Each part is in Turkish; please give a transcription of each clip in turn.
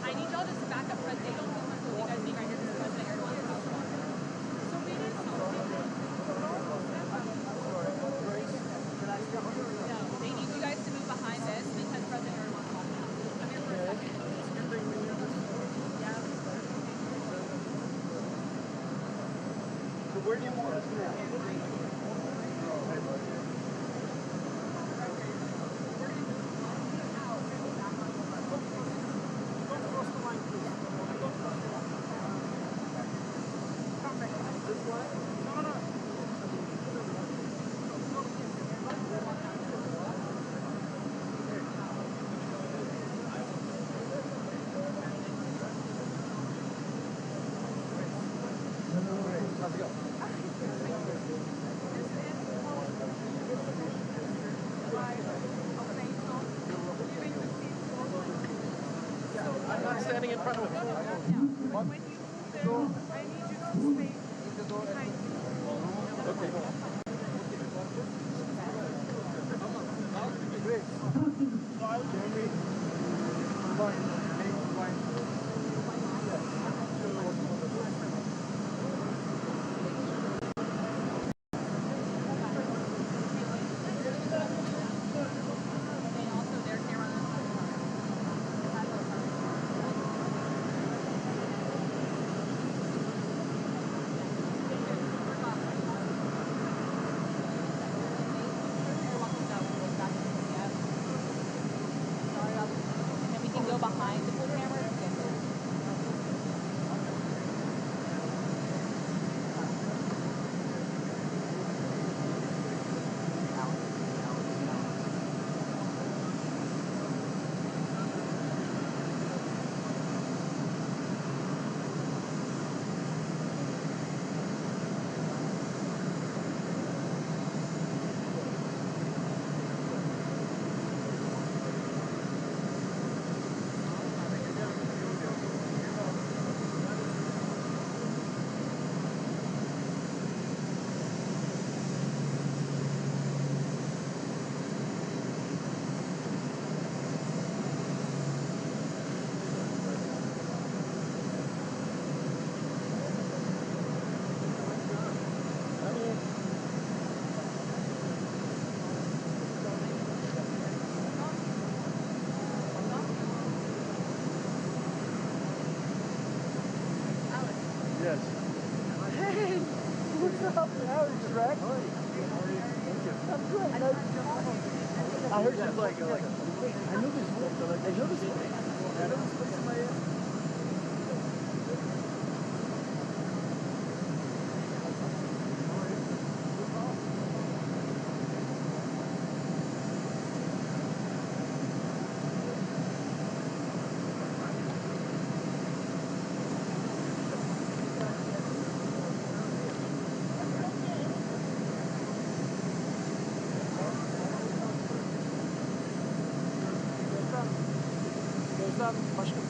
I need y'all just to back up President. You guys think right here this is President Erdoğan's house. So we did something. No, they need you guys to move behind this because President Erdoğan's walking out. Come here for a second. Yeah. So where do you want us now? I'm not standing in front of it. When you move there, I need you to stay behind me. Okay. Great. Jamie, I heard you like, wait, I know this voice. I know this voice. I know this voice in my head. Gözden başka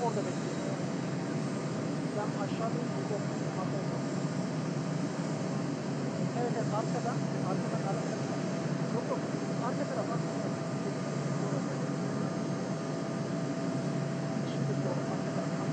orada bekliyorum. Ben aşağıda evet, arkadan. Yok, arka tarafa. Şimdi arka tarafa.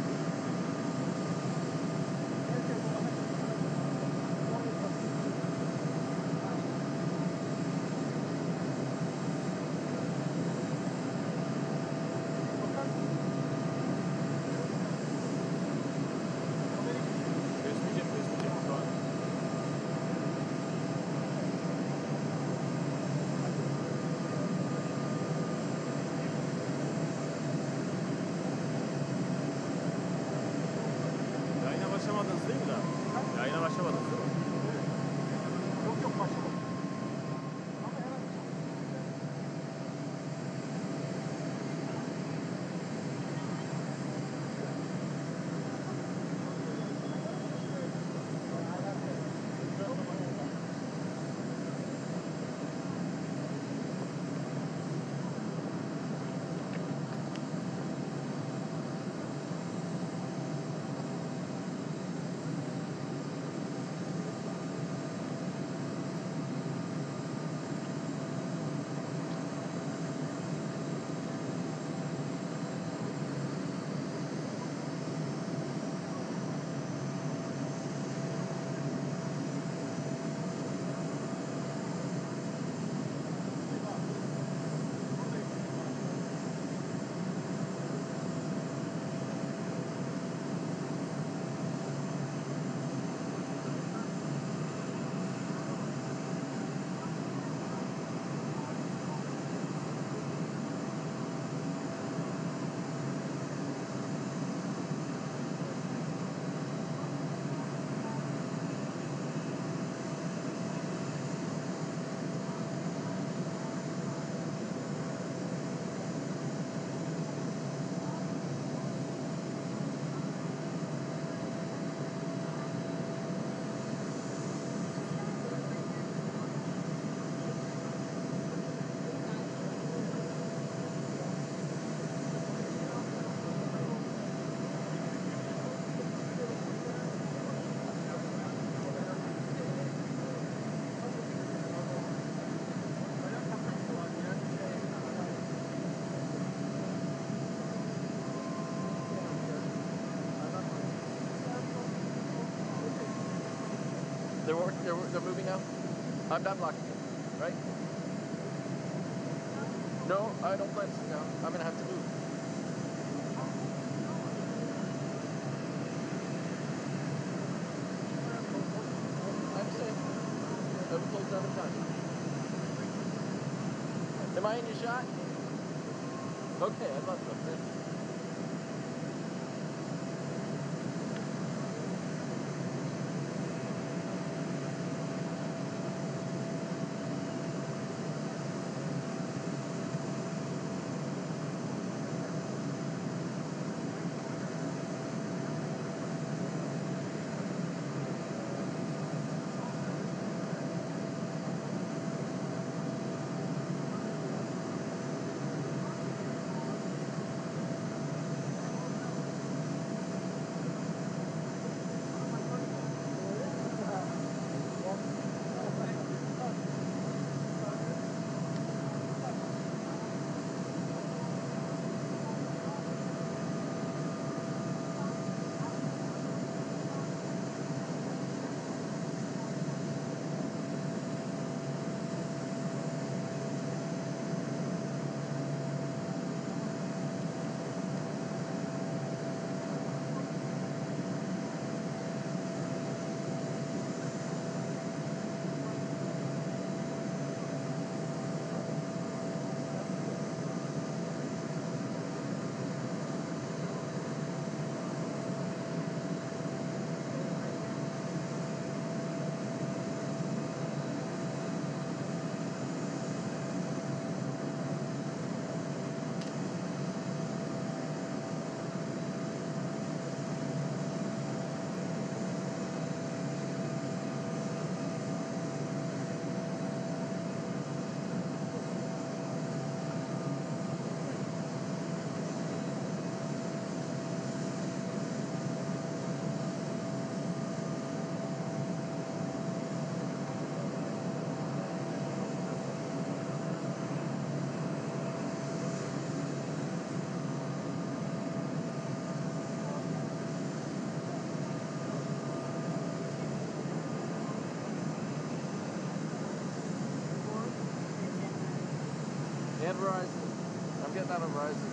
Başlamadınız değil mi daha? Yayına başlamadınız değil mi? Yok başlamadım. They're moving now? I'm not blocking. right? No, I don't plan to sit down. I'm gonna have to move. I'm safe. I was told 7 times. Am I in your shot? Okay, I thought so. Thank you. And Verizon. I'm getting out on Verizon.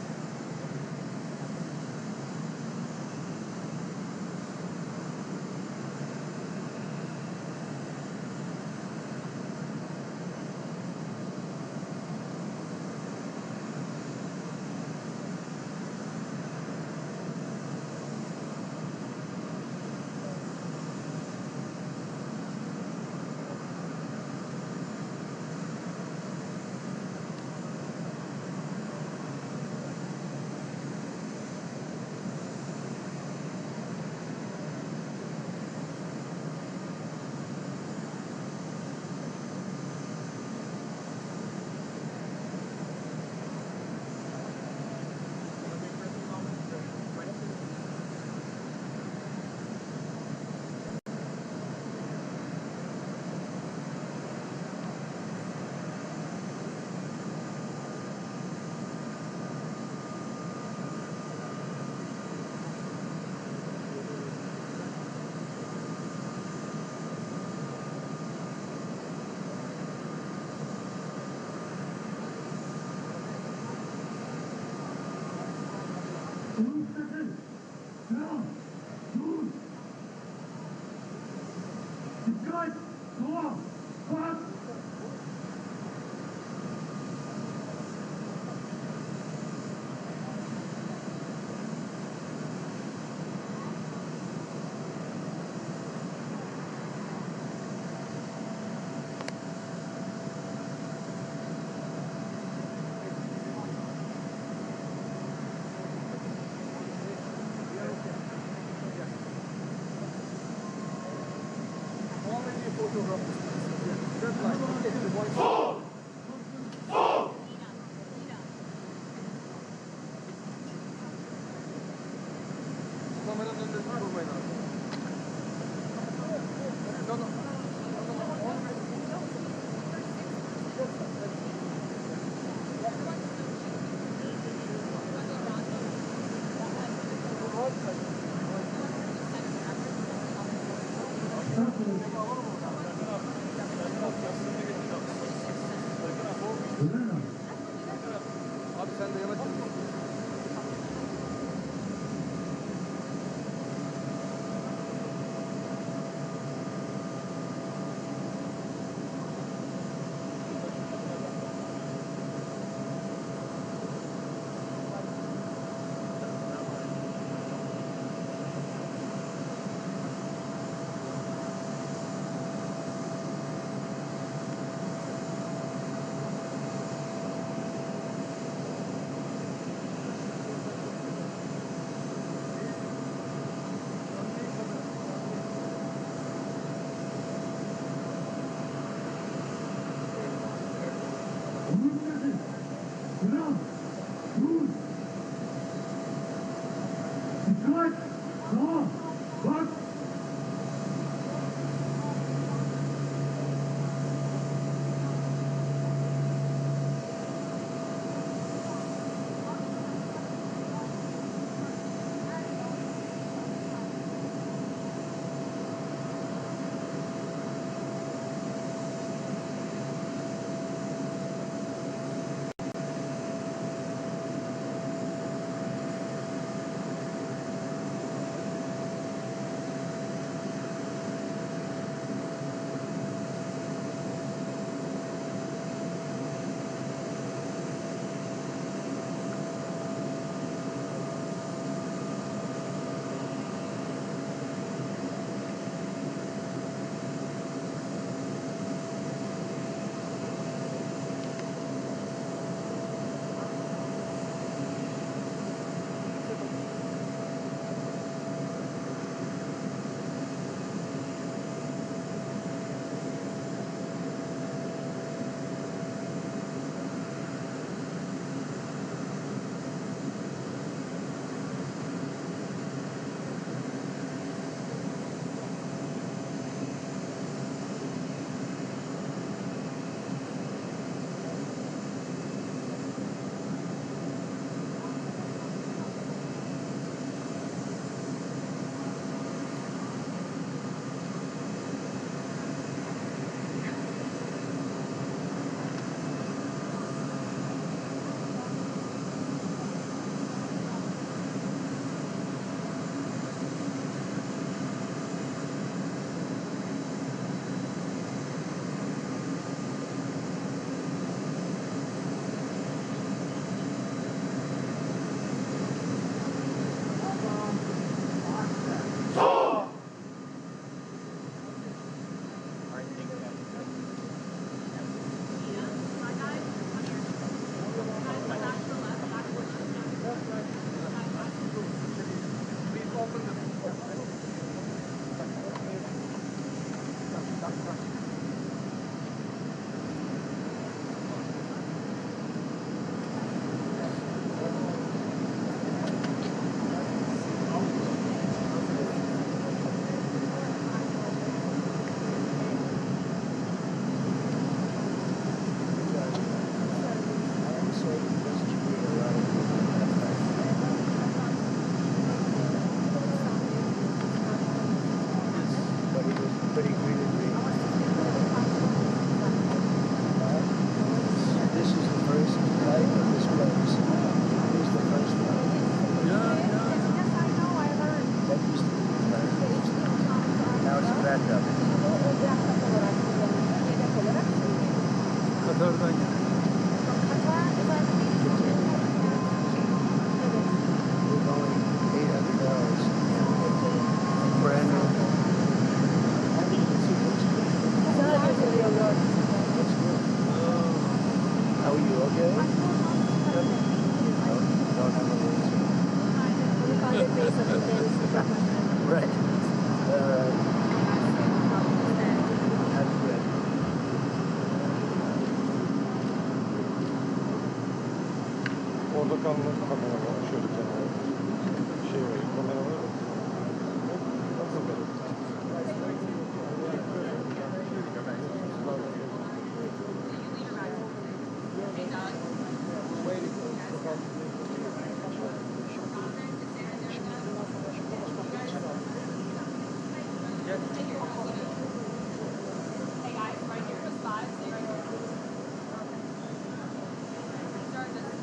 Orada kalma kamera var. Şöyle kenara. Şey var. Kamera var. Nasıl böyle? Hey guys, right here was 5, stay right here.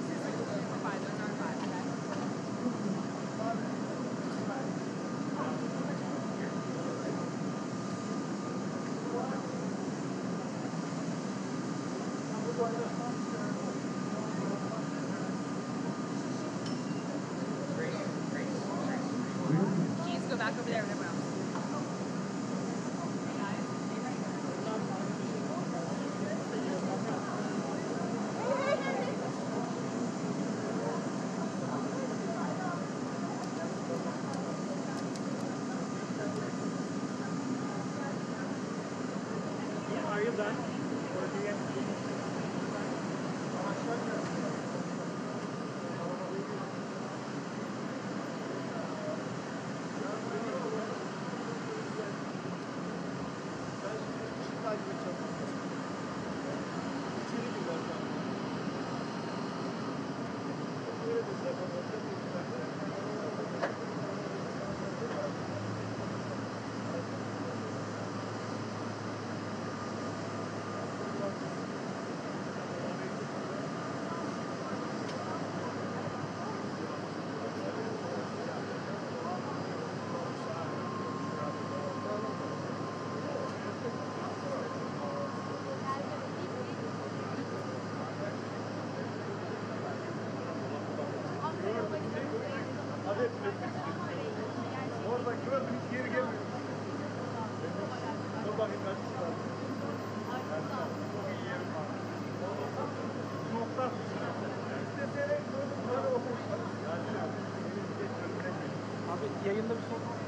These are the 5, those aren't 5, okay? Keys, go back over there with everyone else. Hey guys, stay right here. Are you done? Or do you have to do more? Yayında bir sorun var.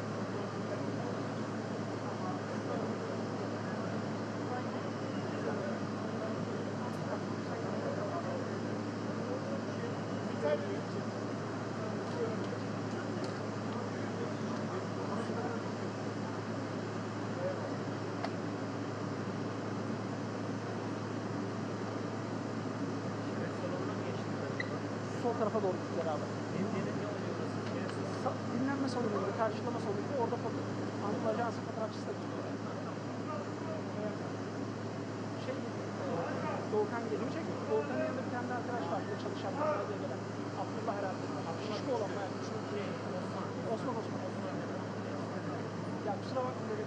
Sol tarafa doğru gittiler abi. Dinlenme salonu gibi, karşılama salonu gibi orada Anadolu Ajansı fotoğrafçısı da geliyor. Doğukan geliyor. Doğukan'ın yanında bir tane de arkadaş var. Burada çalışan diye gelen. Abdullah herhalde. Şişko olan bayağı. Osman. Ya kusura bakmayın böyle.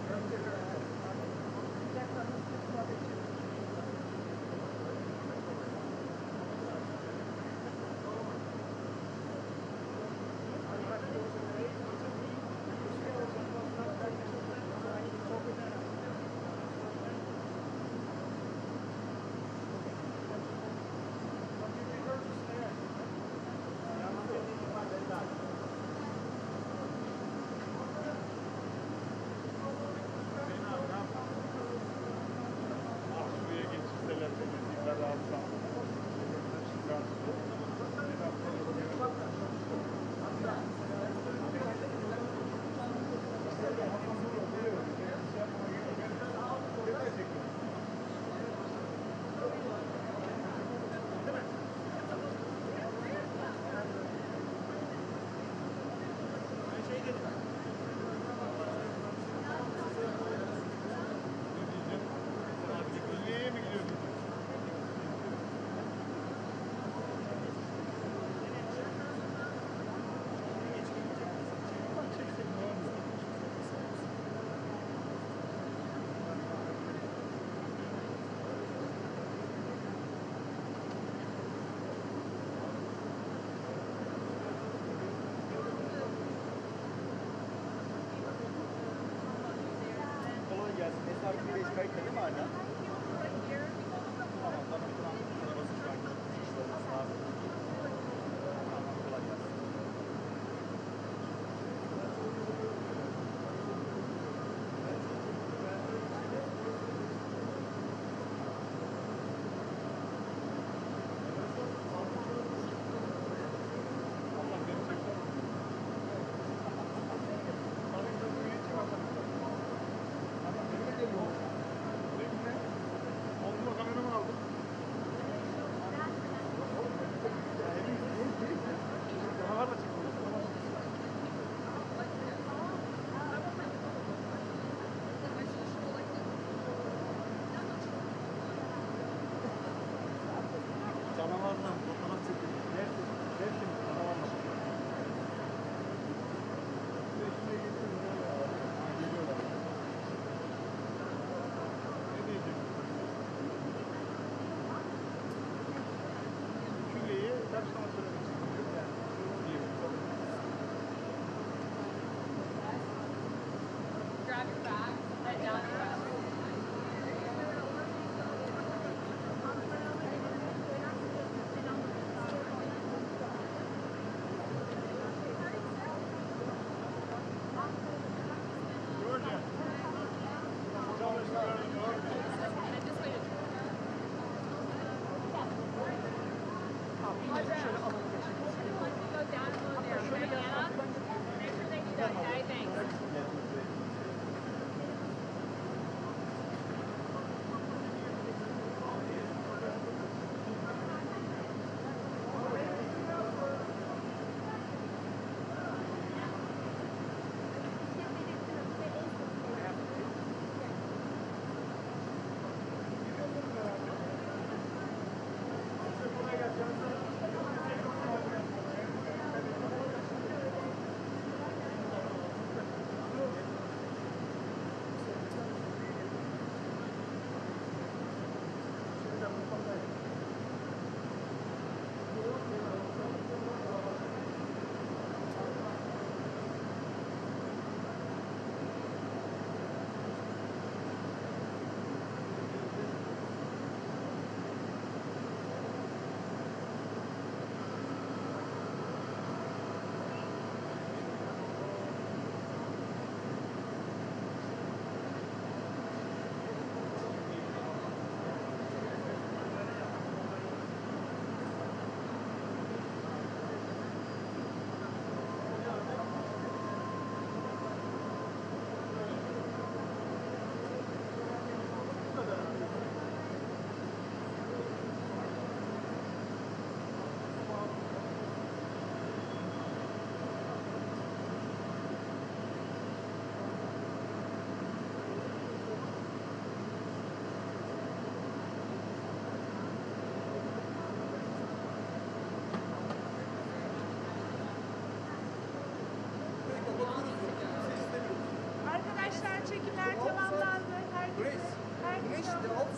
Mesela bir güneş kayıtlı değil mi hala? Tamam, bana bir transfer olsun şu anki işlerimiz lazım. Tamam, kolay gelsin. Canavarla fotoğraf çekiyor. Dersin canavarla. Geliyorlar. Ne diyecek? Külleyi karşılama söylemek istiyor. Grab your bag, head down the road. Abi şöyle alalım.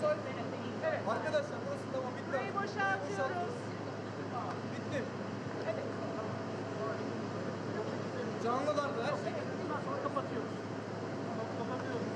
Evet. Arkadaşlar burası tamam bitti. Burayı boşaltıyoruz. Bitti. Evet. Canlılar da her şey. Ondan sonra kapatıyoruz. Kapatıyoruz.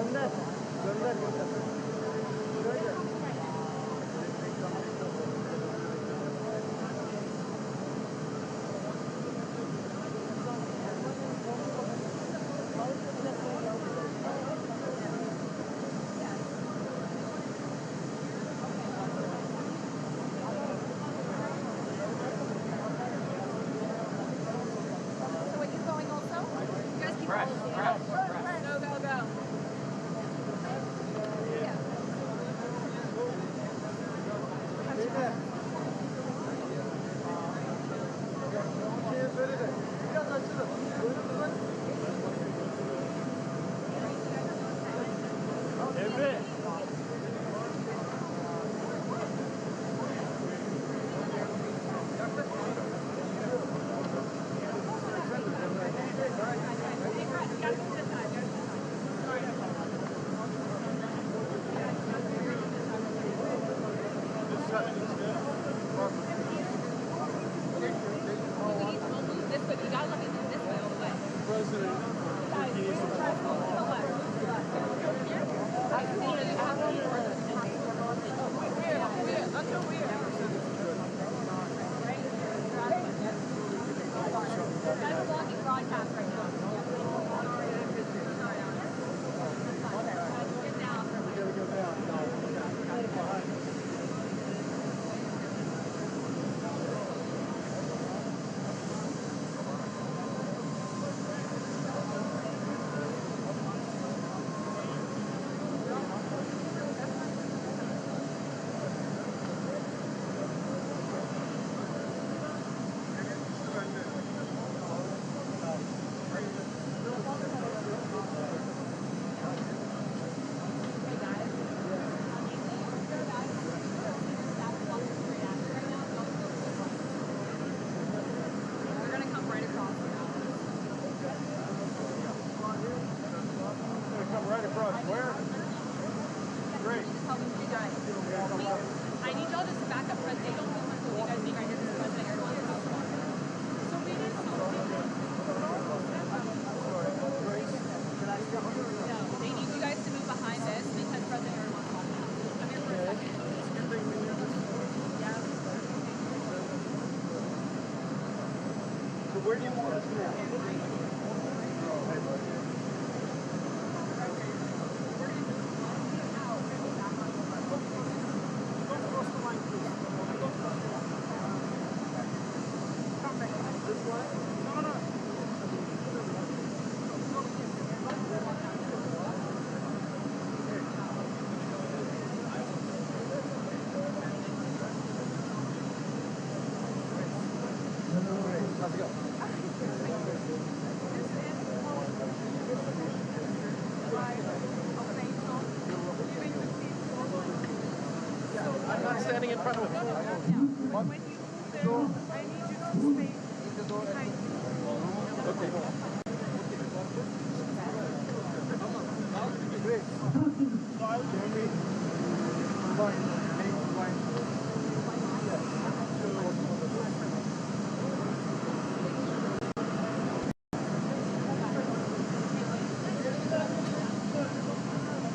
Gönder. Gönder gönder. Şöyle. So are you going also? You guys keep going. Go, go, go. Yeah. Şeye söyle de. Biraz açılın. Buyurun. Emre. This way, you gotta look at this way all the way. President Turkey is That's a long broadcast right now. Get down. We're gonna come right across the mountains. Come right across. Where? Great. Tell them you guys. I need y'all just to back up President. Don't move until you guys leave right here. This is President Erdoğan's house. So we need something. No, they need you guys to move behind this because President Erdoğan's walking out. Come here for a second. Yeah. So where do you want us now? Let's go. I'm not standing in front of him. When you move there, I need you to stay behind me. Okay. Great. Jeremy.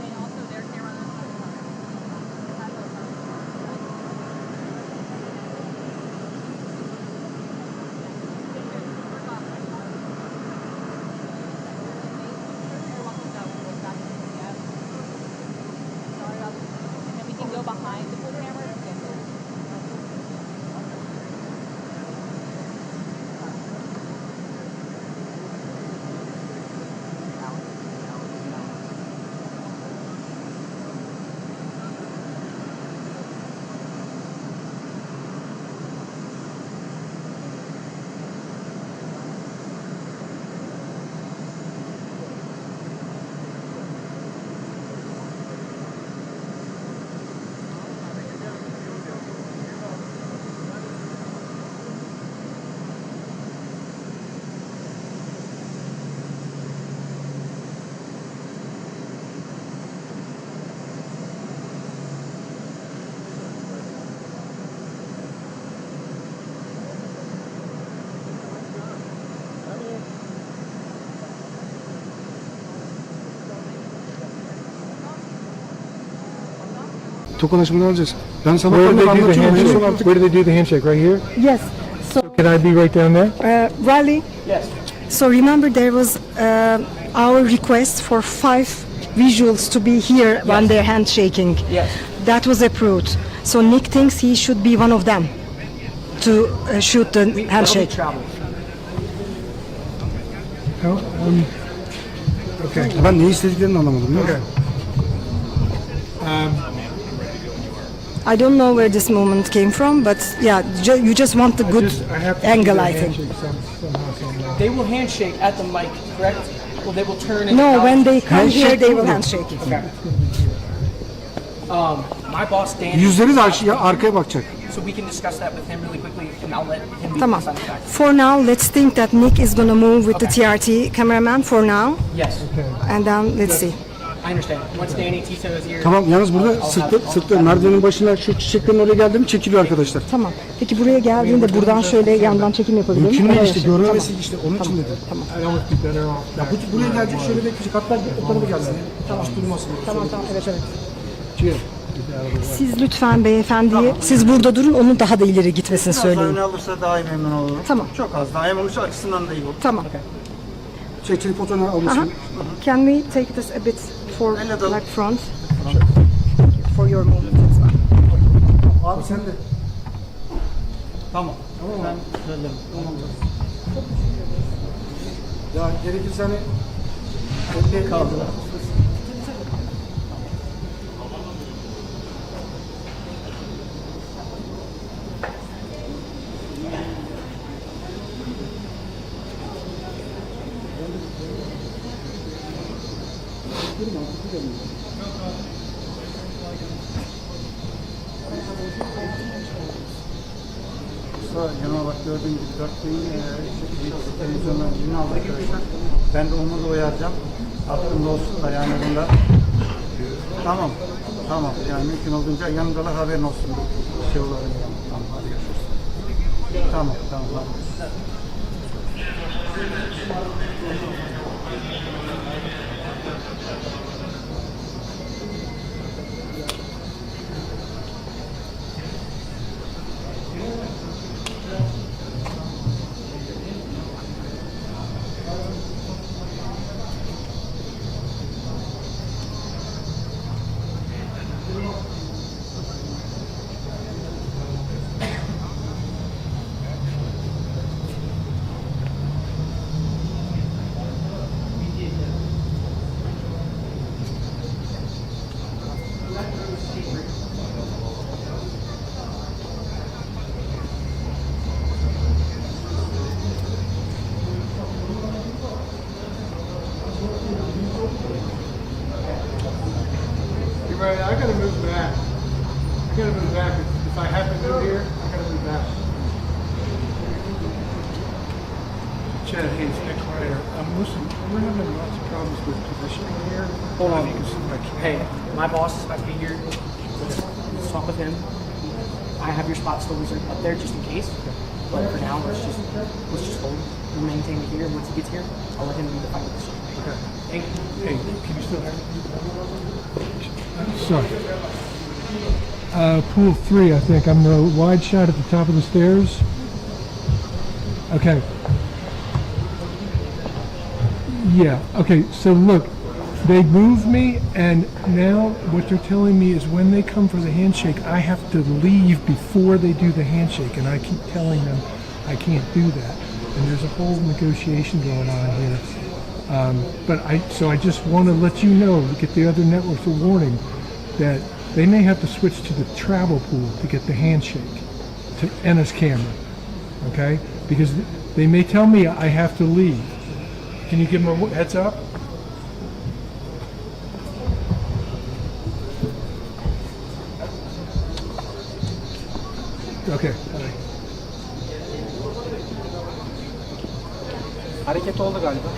And also their camera. tokalaşmadan alacağız. Ben sabah Where do they do the anlatıyorum. En son handshake? artık Where do they do the handshake? Right here? Yes. So, Can I be right down there? Rally. Yes. So remember there was our request for 5 visuals to be here when they're handshaking. Yes. That was approved. So Nick thinks he should be one of them to shoot the handshake. Travel. Okay. ben ne istediklerini anlamadım. Değil mi? Okay. I don't know where this movement came from, but yeah, you just want the good I have to angle, do the I think. handshake somehow. They will handshake at the mic, correct? Well, they will turn and No, out. when they come here, they will handshake. Okay. My boss Dan. Yüzleri de arkaya bakacak. So we can discuss that with him really quickly, and I'll let him be Tamam. the fact. For now, let's think that Nick is gonna move with the TRT cameraman for now, Yes, and then let's see. I understand. Once Danny Tito is here. Tamam, yalnız burada sırtlı merdivenin başına şu çiçeklerin oraya geldi mi çekiliyor arkadaşlar. Tamam. Peki buraya geldiğinde buradan şöyle yandan çekim yapabilir miyim? Mümkün değil işte, Tamam. görmemesi işte onun için dedim. Tamam. I don't be better off. Ya buraya gelecek, şöyle bekleyecek, hatta o tarafa gelsin. Tamam. Hiç durmasın. Tamam, evet. Cheers. Siz lütfen beyefendiyi, siz burada durun, onun daha da ileri gitmesini söyleyin. Öne alırsa daha iyi memnun olurum. Tamam. Çok az daha. Hem oluş açısından da iyi olur. Tamam. Çekili fotoğrafını Aha. almışsın. Can we take this a bit for Elle dalın. like front? For your movement as well. Abi sen de. Tamam. Ben söylerim. Ya gerekirse hani elle kaldılar. Yanıma bak gördüğün gibi 4000 televizyondan birini aldı arkadaşlar. Ben de onu da uyaracağım. Aklımda olsun da yani bunda. Tamam. Tamam. Yani mümkün olduğunca yanımdalar haberin olsun. Şey olarak. Tamam. Hadi görüşürüz. Tamam. Tamam. Hadi. Right, I gotta move back. I gotta move back. If I have to move here, I gotta move back. Chad Hayes, Equator. Listen, we're having lots of problems with positioning here. Hold on. You can see my camera. Hey, my boss is about to be here. Let's talk with him. I have your spot still reserved up there just in case. But for now, let's just hold. We'll maintain it here. Once he gets here, I'll let him do the final decision. Okay. Thank you. Hey, can you still hear me? So, pool 3, I think. I'm the wide shot at the top of the stairs. Okay. Yeah, okay, so look, they moved me, and now what they're telling me is when they come for the handshake, I have to leave before they do the handshake, and I keep telling them I can't do that. And there's a whole negotiation going on here. So I just want to let you know, get the other networks a warning, that they may have to switch to the travel pool to get the handshake to Enna's camera, okay? Because they may tell me I have to leave. Can you give them a heads up? Okay. Hareket oldu galiba.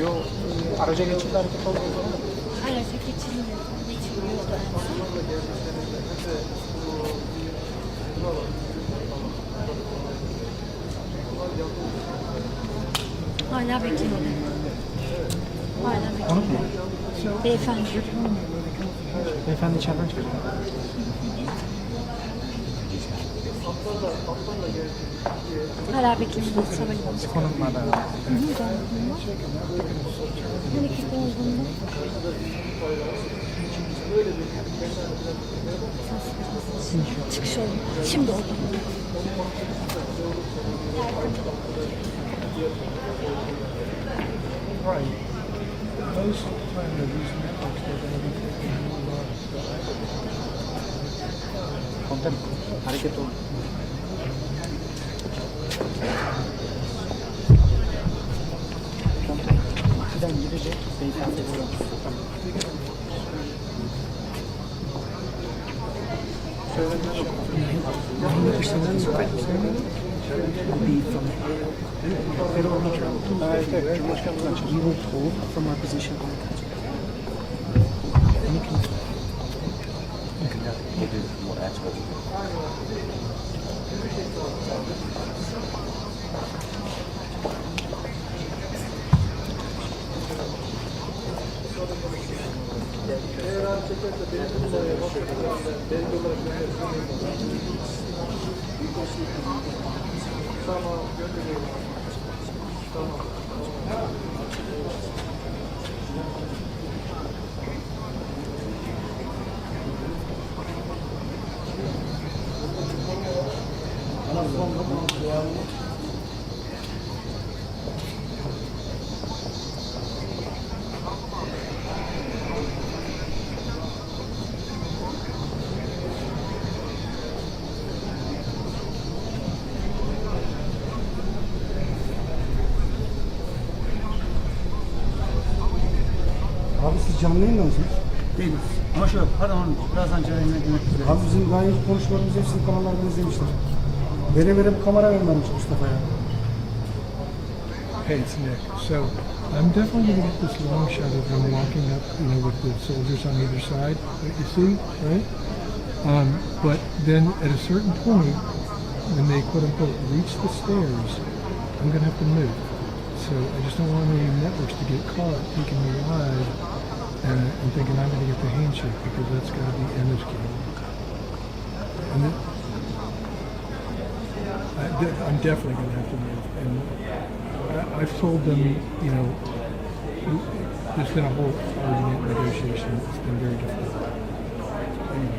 Yo, araca geçildi, hareket oldu. Araca geçilmiyordu en son. Hala bekliyorum. Hala bekliyorum. Beyefendi. Beyefendi içeriden çıkacak. Hala bekliyoruz. Sabırlı. Konumlarda. Hareketli olduğunda. Çıkış oldu. Şimdi oldu. Right. Most time of these networks, they're going to be taking new lines. Komutanım, hareket oldu. Komutanım, giden gidecek. Beyefendi buraya. We were told from our position on the country. Abi siz canlı yayında mısınız? Değiliz. Ama şöyle, pardon, birazdan canlı demek üzere. Abi bizim daha önce konuşmalarımızı hepsini kanallardan izlemişler. Benim bir kamera vermemiş Mustafa'ya. Hey, it's Nick. So I'm definitely going to get this long shot of them walking up, with the soldiers on either side. What you see, right? But then at a certain point, when they quote unquote reach the stairs, I'm going to have to move. So I just don't want any networks to get caught taking me live and thinking I'm going to get the handshake because that's got to be MSK. And I'm definitely going to have to move. And I've told them, there's been a whole argument, negotiation. It's been very difficult. Anyway,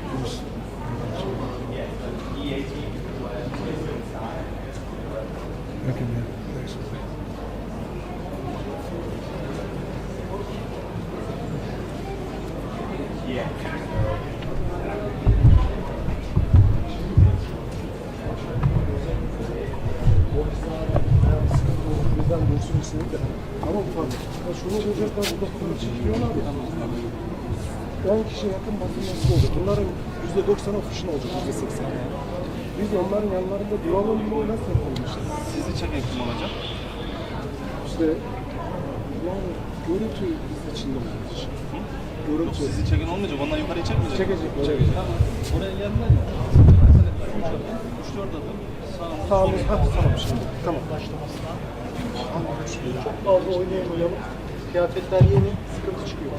okay, man. Thanks. Bizden bulsun istedik de. Ama ufak. Şunu bulacaklar, burada kadar çekiyorlar ya. 10 kişiye yakın basılması oldu. Bunların %90'ı ofişin olacak, %80. Biz onların yanlarında duralım mı, nasıl yapalım işte? Sizi çeken kim olacak? İşte yani görüntü biz içinde olacak işte. Görüntü. Sizi çeken olmayacak, onlar yukarıya çekmeyecek. Çekecek. Tamam. Oraya geldiler ya. 3-4 adım. Tamam şimdi. Tamam. Çok fazla oynayamayalım. Kıyafetler yeni, sıkıntı çıkıyor.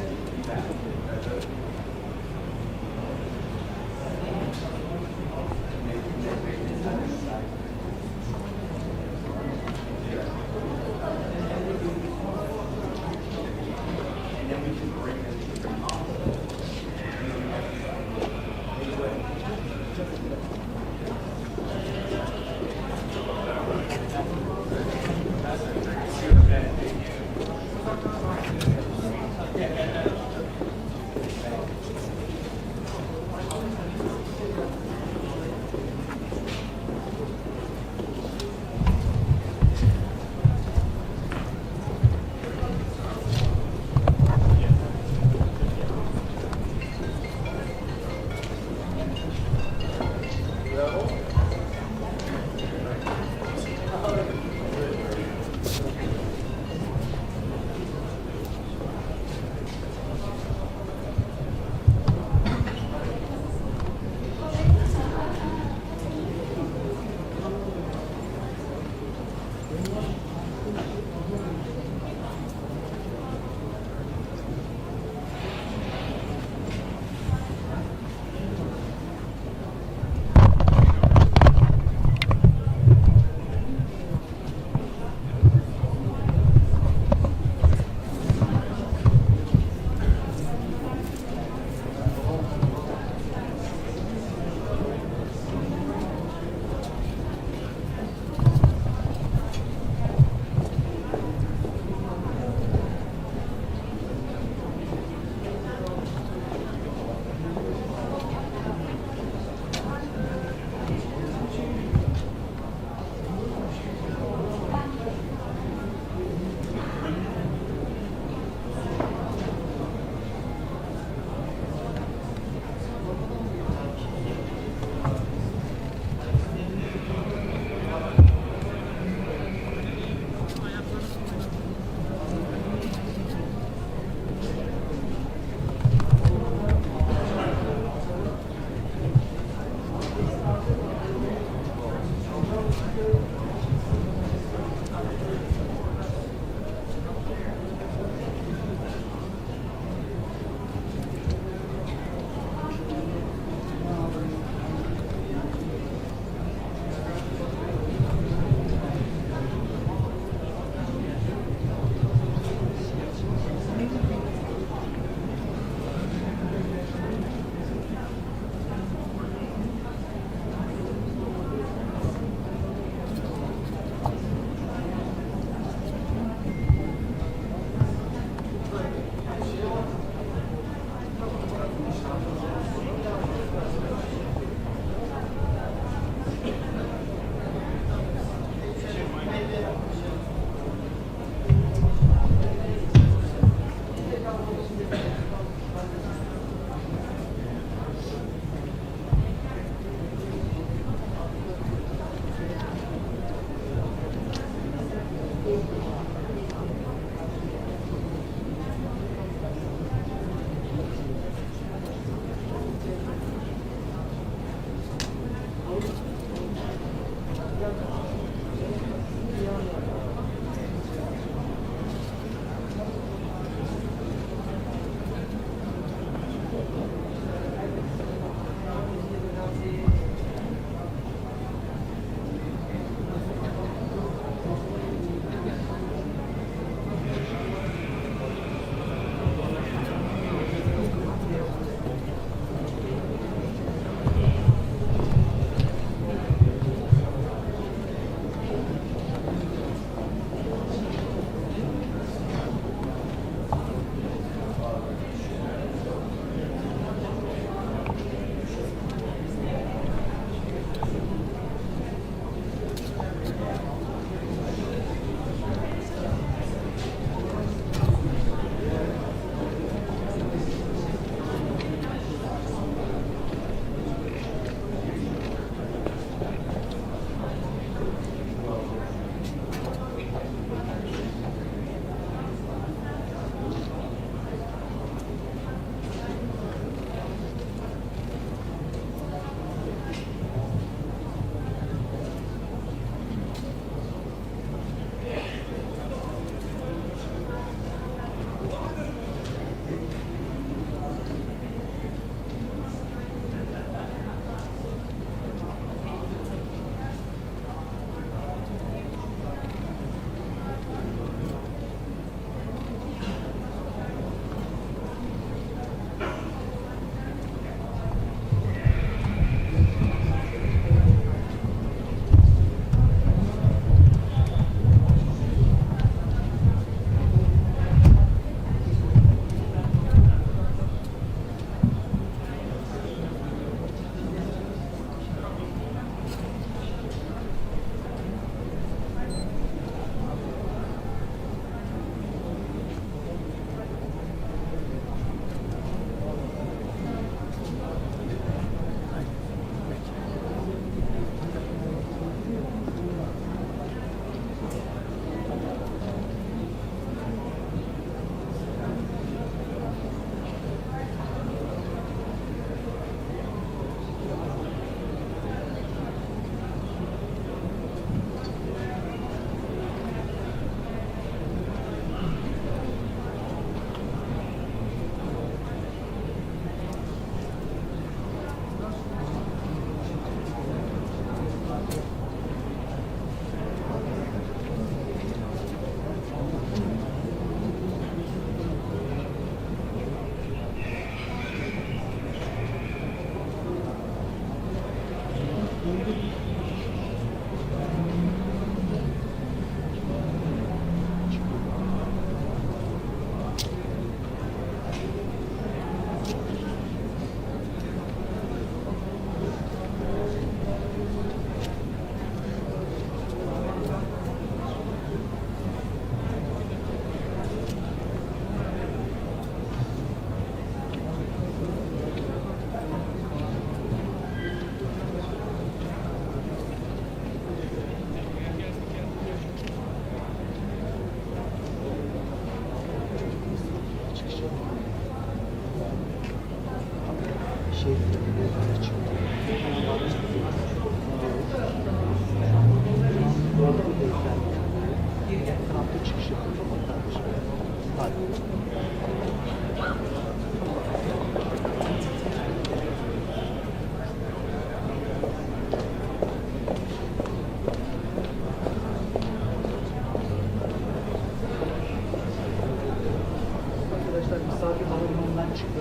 Arkadaşlar misafir havalimanından çıktı.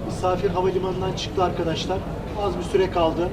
Misafir havalimanından çıktı arkadaşlar. Az bir süre kaldı.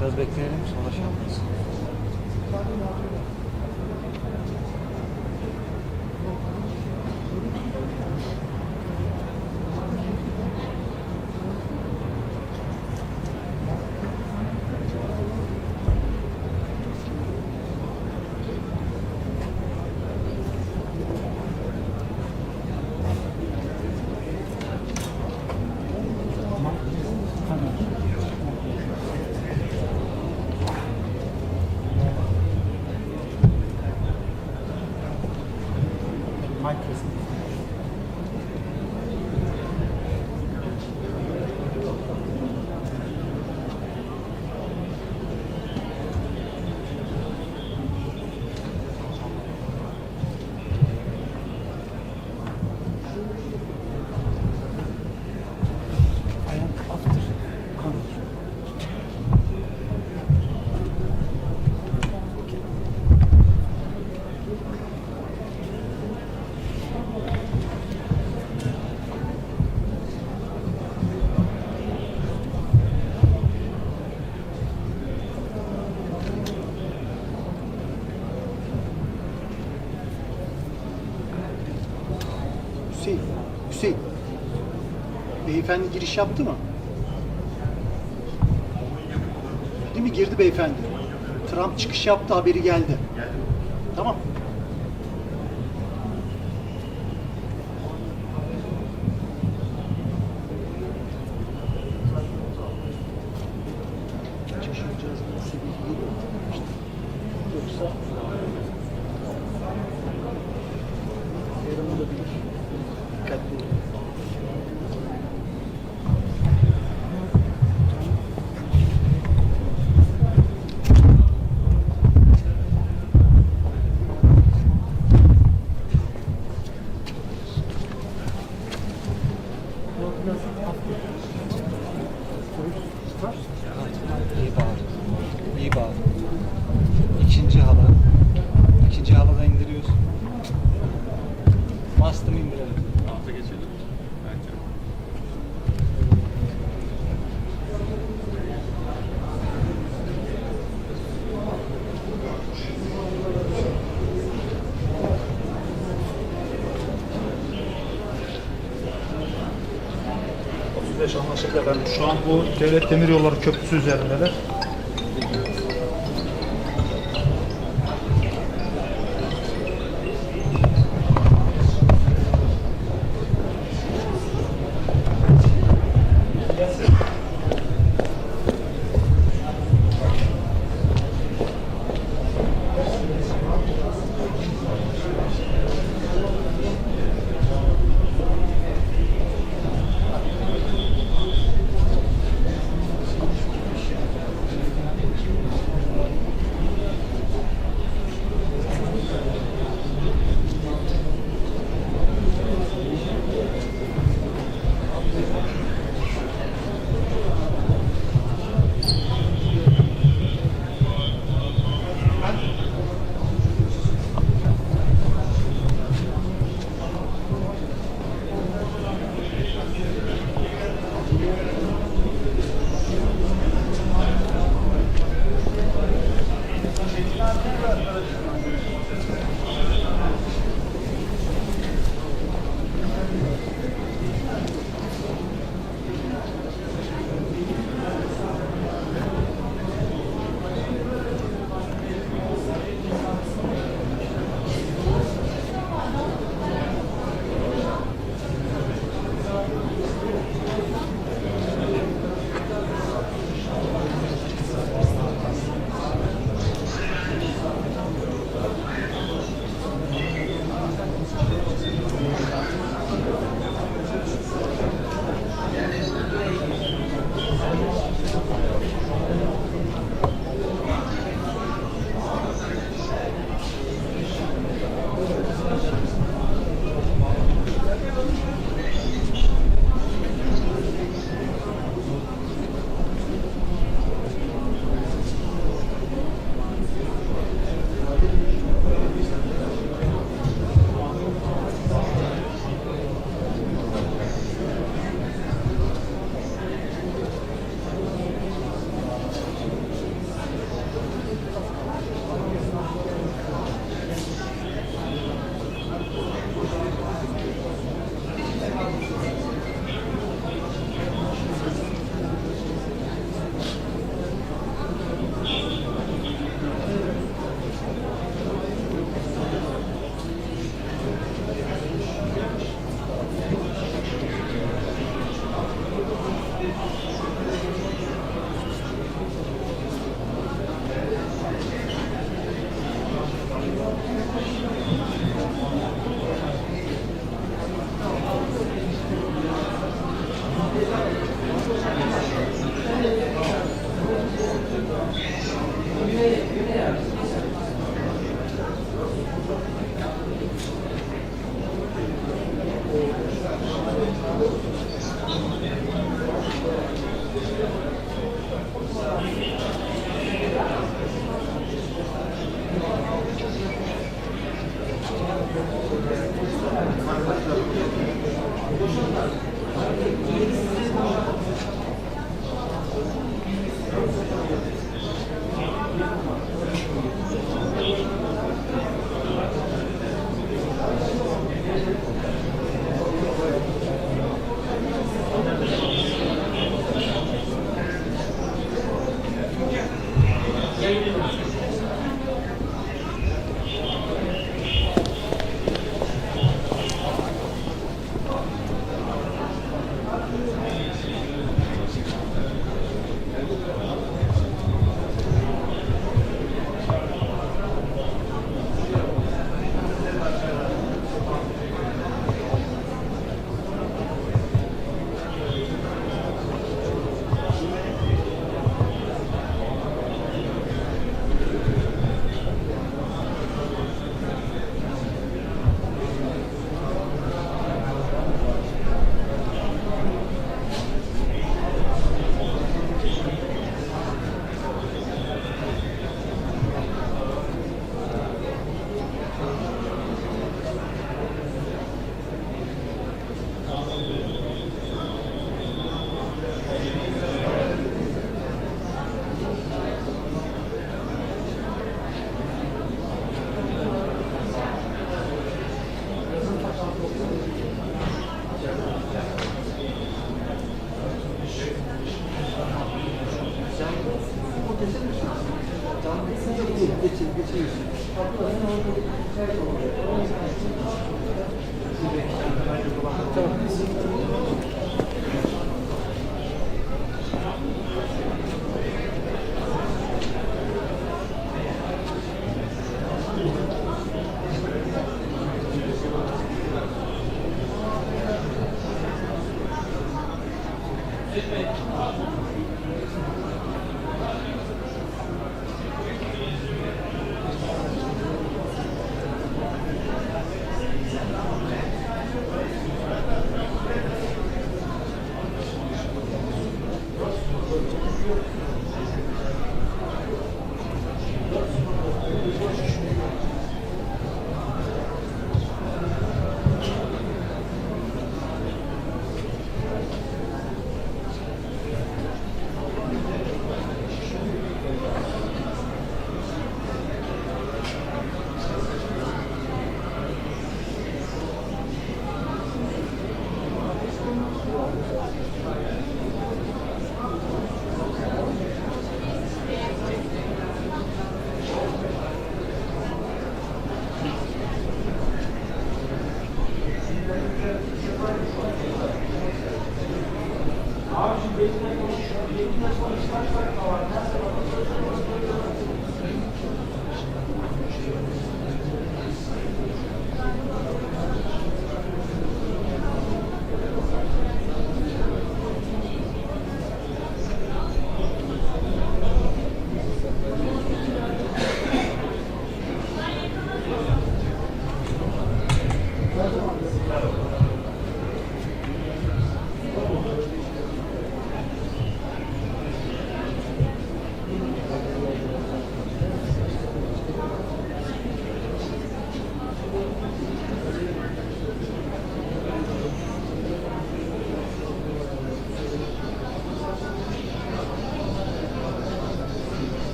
Biraz bekleyelim sonra şey yaparız. Hüseyin. Beyefendi giriş yaptı mı? Değil mi? Girdi beyefendi. Trump çıkış yaptı, haberi geldi. Tamam. Şaşıracağız. Yoksa yarın dikkatli olun. İyi bağlı. İyi bağlı. İkinci halada indiriyorsun. Bastım indirelim. Alta geçelim. Bence. Anlaşıldı efendim. Şu an bu Devlet Demiryolları Köprüsü üzerindeler.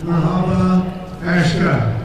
Merhaba, Ashka.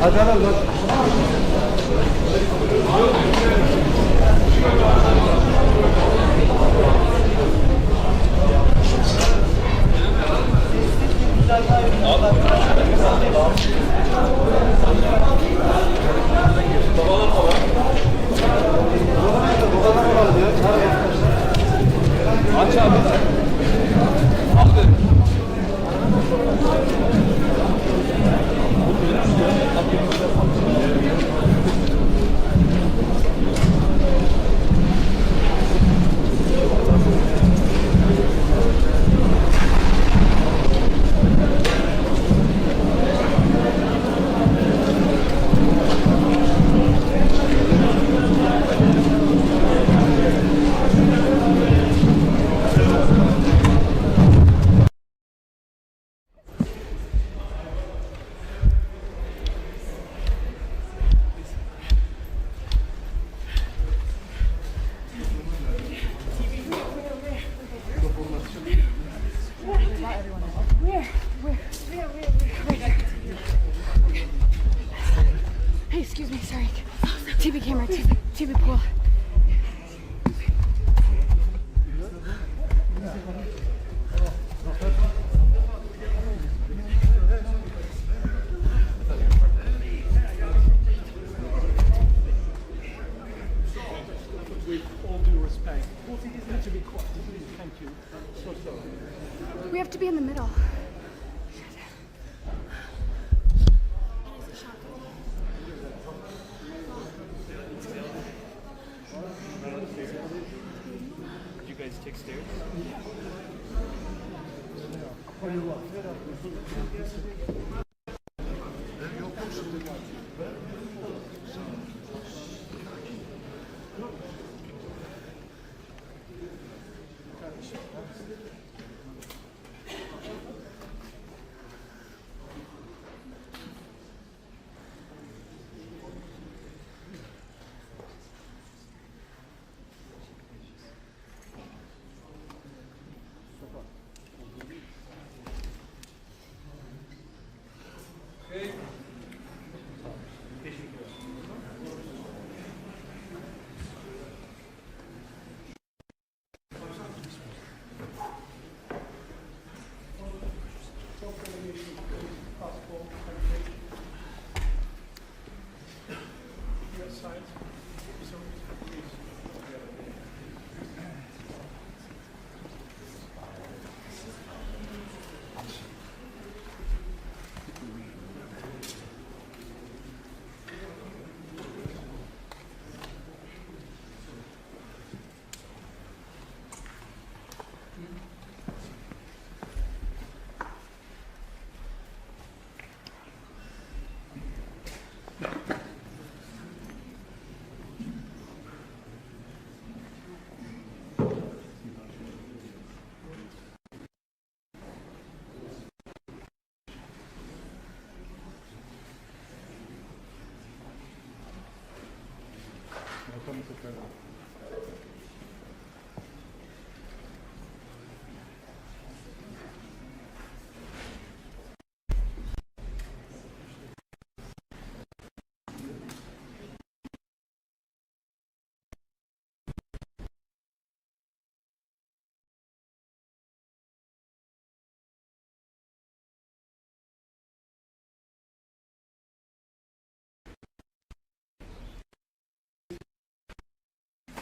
Hadi al bak. Aç abi. Hey, excuse me, sorry. TV camera, TV pool. With all due respect, it needs to be quiet. Thank you. So sorry. We have to be in the middle. Did you guys take stairs?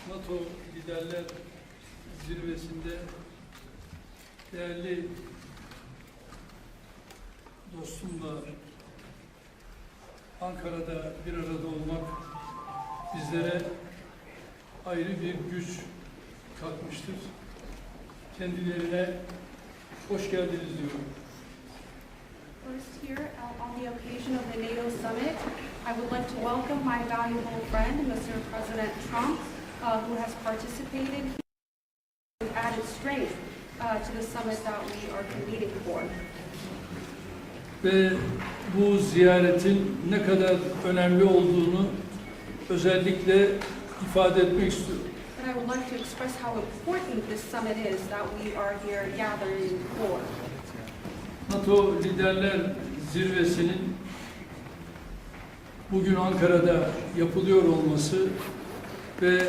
NATO Liderler Zirvesi'nde değerli dostumla Ankara'da bir arada olmak bizlere ayrı bir güç katmıştır. Kendilerine hoş geldiniz diyorum. First here, on the occasion of the NATO Summit, I would like to welcome my valuable friend, Mr. President Trump, who has participated and added strength to the summit that we are convening for. Ve bu ziyaretin ne kadar önemli olduğunu özellikle ifade etmek istiyorum. And I would like to express how important this summit is that we are here gathering for. NATO Liderler Zirvesi'nin bugün Ankara'da yapılıyor olması ve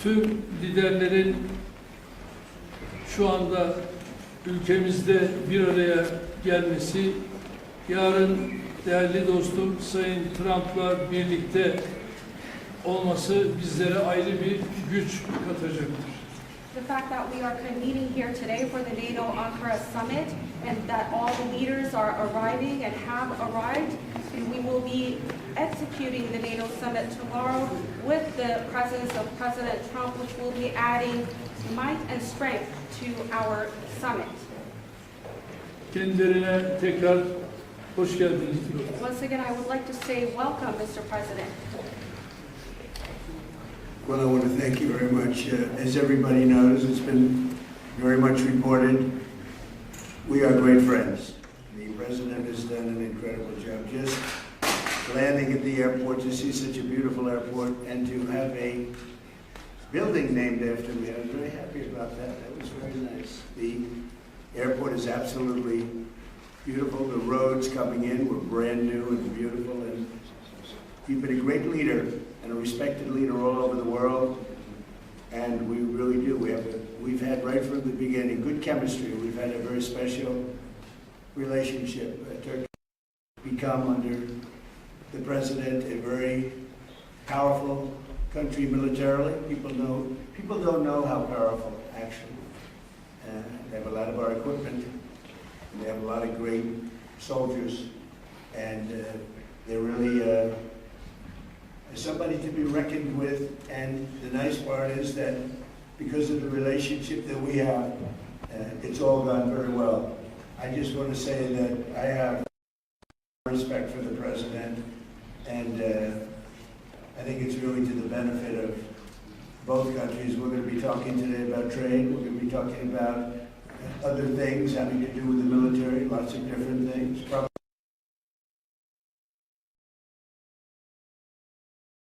tüm liderlerin şu anda ülkemizde bir araya gelmesi, yarın değerli dostum Sayın Trump'la birlikte olması bizlere ayrı bir güç katacaktır. The fact that we are convening here today for the NATO Ankara Summit and that all the leaders are arriving and have arrived, and we will be executing the NATO Summit tomorrow with the presence of President Trump, which will be adding might and strength to our summit. Kendilerine tekrar hoş geldiniz diyorum. Once again, I would like to say welcome, Mr. President. Well, I want to thank you very much. As everybody knows, it's been very much reported. We are great friends. The President has done an incredible job. Just landing at the airport, to see such a beautiful airport, and to have a building named after me. I was very happy about that. That was very nice. The airport is absolutely beautiful. The roads coming in were brand new and beautiful. And you've been a great leader and a respected leader all over the world. And we really do. We've had right from the beginning good chemistry. We've had a very special relationship. Turkey has become under the president a very powerful country militarily. People don't know how powerful actually. They have a lot of our equipment, and they have a lot of great soldiers, and they're really somebody to be reckoned with. And the nice part is that because of the relationship that we have, it's all gone very well. I just want to say that I have respect for the president, and I think it's really to the benefit of both countries. We're going to be talking today about trade. We're going to be talking about other things having to do with the military, lots of different things. Probably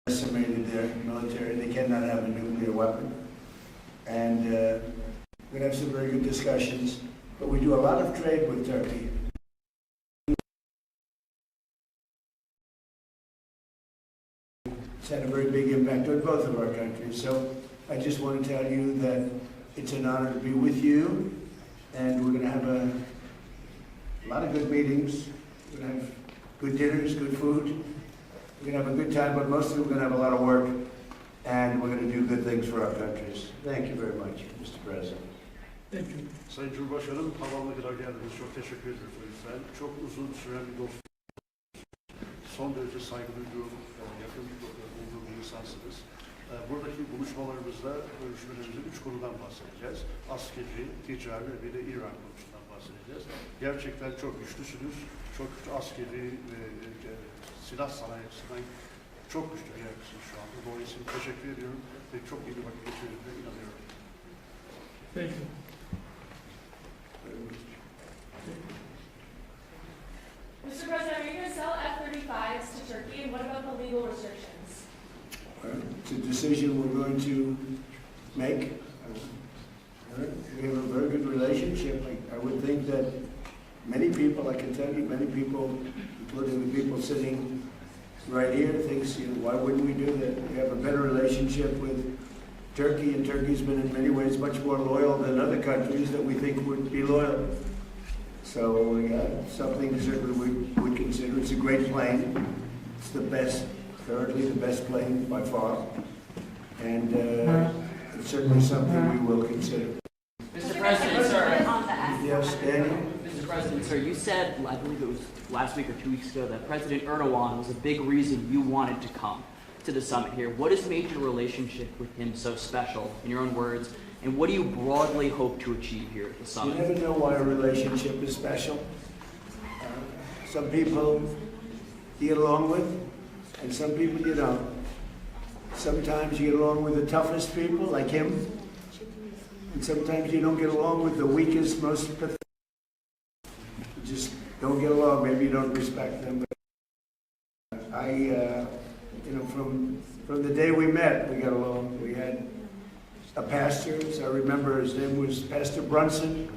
decimated their military. They cannot have a nuclear weapon. And we're going to have some very good discussions. But we do a lot of trade with Turkey. It's had a very big impact on both of our countries. So I just want to tell you that it's an honor to be with you, and we're going to have a lot of good meetings. We're going to have good dinners, good food. We're going to have a good time, but mostly we're going to have a lot of work, and we're going to do good things for our countries. Thank you very much, Mr. President. Thank you. Sayın Cumhurbaşkanım, tamamına kadar geldiniz. Çok teşekkür ederiz lütfen. Çok uzun süren bir dostluk. Son derece saygı duyduğum, yakın olduğum bir insansınız. Buradaki buluşmalarımızda görüşmelerimizde 3 konudan bahsedeceğiz. Askeri, ticari ve bir de İran konusundan bahsedeceğiz. Gerçekten çok güçlüsünüz. Çok güçlü askeri ve silah sanayi açısından çok güçlü bir yerlisiniz şu anda. Dolayısıyla teşekkür ediyorum ve çok iyi bir vakit geçirdiğine inanıyorum. Thank you. Mr. President, are you going to sell F-35s to Turkey, and what about the legal restrictions? It's a decision we're going to make. We have a very good relationship. I would think that many people, I can tell you, many people, including the people sitting right here, thinks, why wouldn't we do that? We have a better relationship with Turkey, and Turkey's been in many ways much more loyal than other countries that we think would be loyal. So something certainly we would consider. It's a great plane. It's the best, currently the best plane by far. And it's certainly something we will consider. Mr. President, sir. Yes, Daniel? Mr. President, sir, you said, I believe it was last week or 2 weeks ago, that President Erdoğan was a big reason you wanted to come to the summit here. What has made your relationship with him so special, in your own words, and what do you broadly hope to achieve here at the summit? You never know why a relationship is special. Some people you get along with, and some people you don't. Sometimes you get along with the toughest people, like him, and sometimes you don't get along with the weakest, most pathetic. You just don't get along. Maybe you don't respect them. But from the day we met, we got along. We had a pastor, as I remember, his name was Pastor Brunson,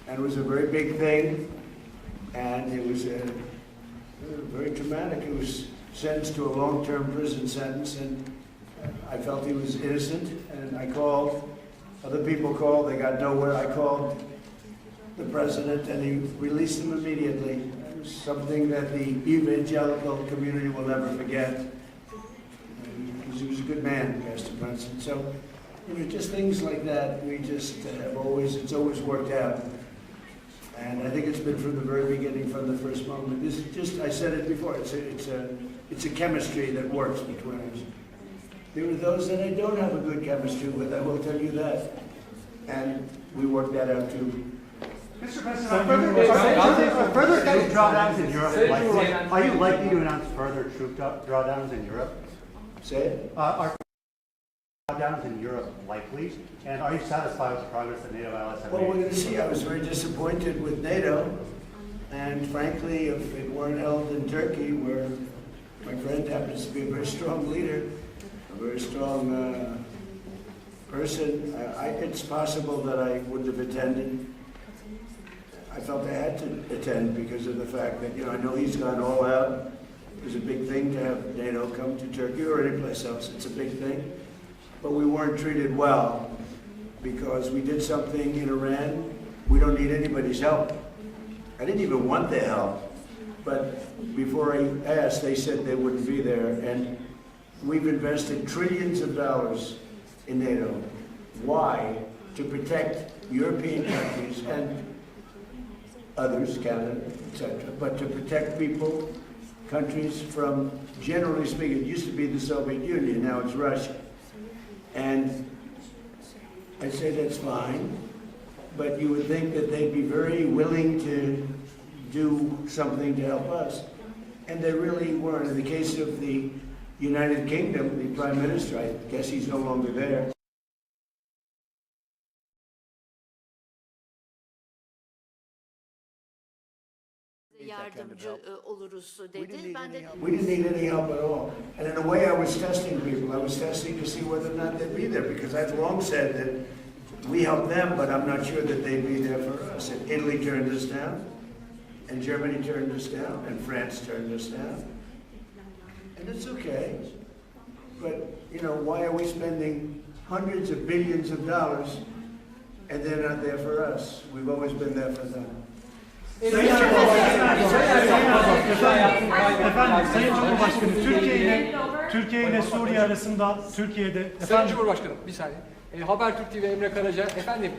and it was a very big thing, and it was very traumatic. He was sentenced to a long-term prison sentence, and I felt he was innocent, and I called. Other people called, they got nowhere. I called the president, and he released him immediately. It was something that the evangelical community will never forget. He was a good man, Pastor Brunson. So, you know, just things like that, we just have always, it's always worked out. And I think it's been from the very beginning, from the first moment. This is just, I said it before, it's a chemistry that works between us. There are those that I don't have a good chemistry with, I will tell you that. And we work that out too. Mr. President, further troop drawdowns in Europe likely? Are you likely to announce further troop drawdowns in Europe? Say it? Are drawdowns in Europe likely? And are you satisfied with the progress that NATO allies have made? Well, we're going to see. I was very disappointed with NATO. And frankly, if it weren't held in Turkey, where my friend happens to be a very strong leader, a very strong person, it's possible that I wouldn't have attended. I felt I had to attend because of the fact that, you know, I know he's gone all out. It was a big thing to have NATO come to Turkey or any place else. It's a big thing. But we weren't treated well because we did something in Iran. We don't need anybody's help. I didn't even want their help. But before I asked, they said they wouldn't be there. And we've invested trillions of dollars in NATO. Why? To protect European countries and others, Canada, etc., but to protect people, countries from, generally speaking, it used to be the Soviet Union, now it's Russia. And I say that's fine, but you would think that they'd be very willing to do something to help us. And they really weren't. In the case of the United Kingdom, the Prime Minister, I guess he's no longer there. Yardımcı oluruz dedi. Ben de We didn't need any help at all. And in a way, I was testing people. I was testing to see whether or not they'd be there, because I've long said that we helped them, but I'm not sure that they'd be there for us. And Italy turned us down, and Germany turned us down, and France turned us down. And it's okay. But, you know, why are we spending hundreds of billions of dollars and they're not there for us? We've always been there for them. Efendim, Sayın Cumhurbaşkanı, Türkiye ile Suriye arasında Türkiye'de... Sayın Cumhurbaşkanım, bir saniye. Habertürk TV Emre Karaca, efendim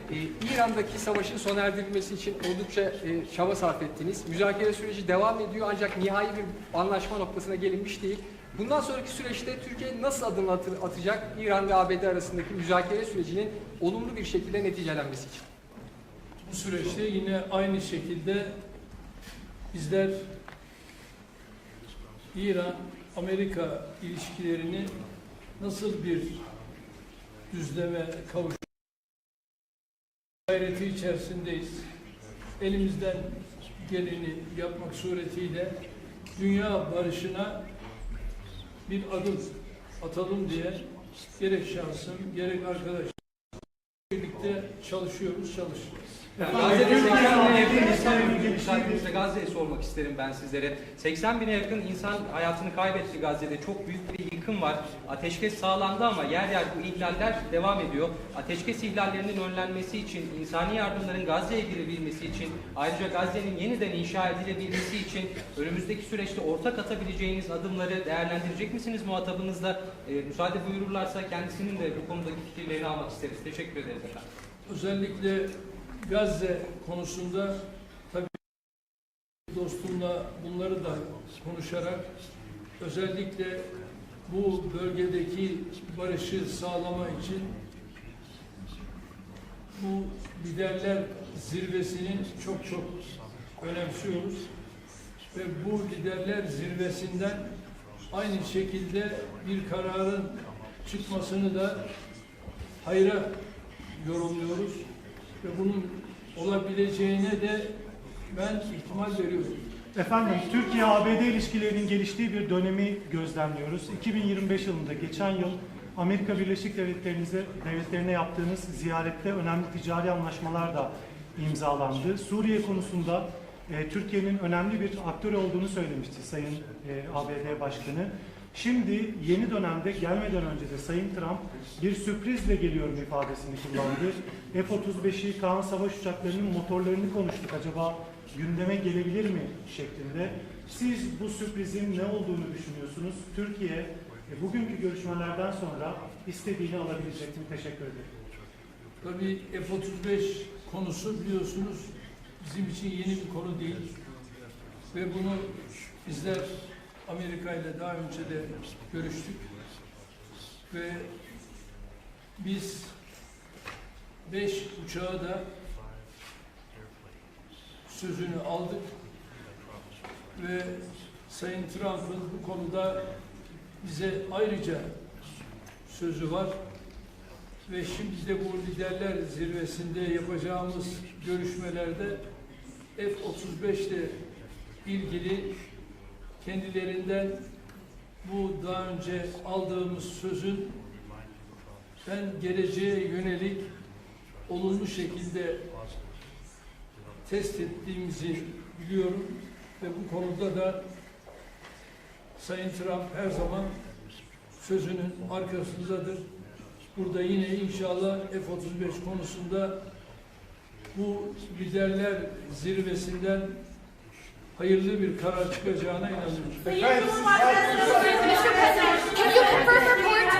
İran'daki savaşın sona erdirilmesi için oldukça çaba sarf ettiniz. Müzakere süreci devam ediyor ancak nihai bir anlaşma noktasına gelinmiş değil. Bundan sonraki süreçte Türkiye nasıl adım atacak İran ve ABD arasındaki müzakere sürecinin olumlu bir şekilde neticelenmesi için? Bu süreçte yine aynı şekilde bizler İran-Amerika ilişkilerini nasıl bir düzleme kavuşturmak gayreti içerisindeyiz. Elimizden geleni yapmak suretiyle dünya barışına bir adım atalım diye gerek şahsım gerek arkadaşlar birlikte çalışıyoruz. Gazze'de 80 bine yakın insan müsaadenizle Gazze'yi sormak isterim ben sizlere. 80 bine yakın insan hayatını kaybetti Gazze'de. Çok büyük bir yıkım var. Ateşkes sağlandı ama yer yer bu ihlaller devam ediyor. Ateşkes ihlallerinin önlenmesi için, insani yardımların Gazze'ye girebilmesi için, ayrıca Gazze'nin yeniden inşa edilebilmesi için önümüzdeki süreçte ortak atabileceğiniz adımları değerlendirecek misiniz muhatabınızla? Müsaade buyururlarsa kendisinin de bu konudaki fikirlerini almak isteriz. Teşekkür ederiz efendim. Özellikle Gazze konusunda tabii dostumla bunları da konuşarak özellikle bu bölgedeki barışı sağlama için bu liderler zirvesini çok önemsiyoruz ve bu liderler zirvesinden aynı şekilde bir kararın çıkmasını da hayra yorumluyoruz. Ve bunun olabileceğine de ben ihtimal veriyorum. Efendim, Türkiye-ABD ilişkilerinin geliştiği bir dönemi gözlemliyoruz. 2025 yılında, geçen yıl Amerika Birleşik Devletleri'ne yaptığınız ziyarette önemli ticari anlaşmalar da imzalandı. Suriye konusunda Türkiye'nin önemli bir aktör olduğunu söylemişti Sayın ABD Başkanı. Şimdi yeni dönemde gelmeden önce de Sayın Trump bir sürprizle geliyorum ifadesini kullandı. F-35'i, Kaan savaş uçaklarının motorlarını konuştuk. Acaba gündeme gelebilir mi şeklinde. Siz bu sürprizin ne olduğunu düşünüyorsunuz? Türkiye bugünkü görüşmelerden sonra istediğini alabilecek mi? Teşekkür ederim. Tabii F-35 konusu biliyorsunuz bizim için yeni bir konu değil. Ve bunu bizler Amerika ile daha önce de görüştük. Ve biz 5 uçağı da sözünü aldık. Ve Sayın Trump'ın bu konuda bize ayrıca sözü var. Ve şimdi de bu liderler zirvesinde yapacağımız görüşmelerde F-35 ile ilgili kendilerinden bu daha önce aldığımız sözün ben geleceğe yönelik olumlu şekilde test ettiğimizi biliyorum ve bu konuda da Sayın Trump her zaman sözünün arkasındadır. Burada yine inşallah F-35 konusunda bu liderler zirvesinden hayırlı bir karar çıkacağına inanıyorum. Mr. President, can you confirm report?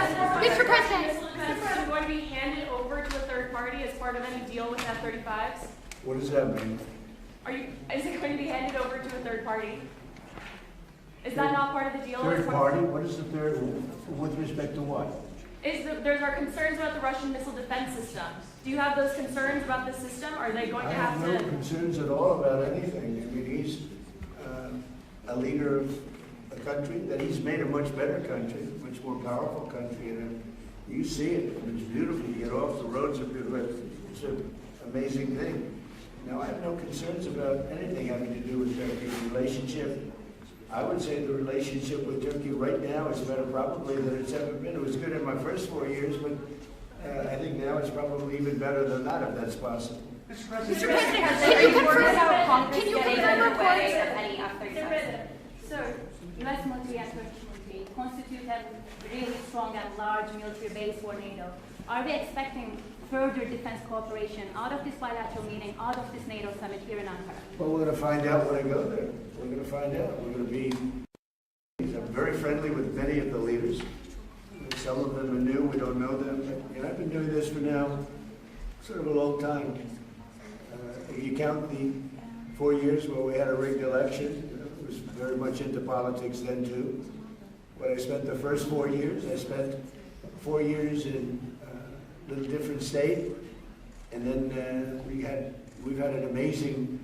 Mr. President. Is it going to be handed over to a third party as part of any deal with F-35s? What does that mean? Is it going to be handed over to a third party? Is that not part of the deal? Third party? What is the third, with respect to what? There are concerns about the Russian missile defense system. Do you have those concerns about the system? Are they going I to have have no to? concerns at all about anything. I mean, he's a leader of a country that he's made a much better country, much more powerful country, and you see it. It's beautiful. You get off, the roads are beautiful. It's an amazing thing. Now, I have no concerns about anything having to do with Turkey's relationship. I would say the relationship with Turkey right now is better probably than it's ever been. It was good in my first 4 years, but I think now it's probably even better than that, if that's possible. Mr. President, can you confirm report? Any F-35s? Sir, U.S. military and Turkish military constitute a really strong and large military base for NATO. Are we expecting further defense cooperation out of this bilateral meeting, out of this NATO summit here in Ankara? Well, we're going to find out when I go there. We're going to find out. We're going to be I'm very friendly with many of the leaders. Some of them are new. We don't know them. And I've been doing this for now sort of a long time. If you count the 4 years where we had a rigged election, I was very much into politics then too. But I spent the first 4 years. I spent 4 years in a little different state. And then we've had an amazing,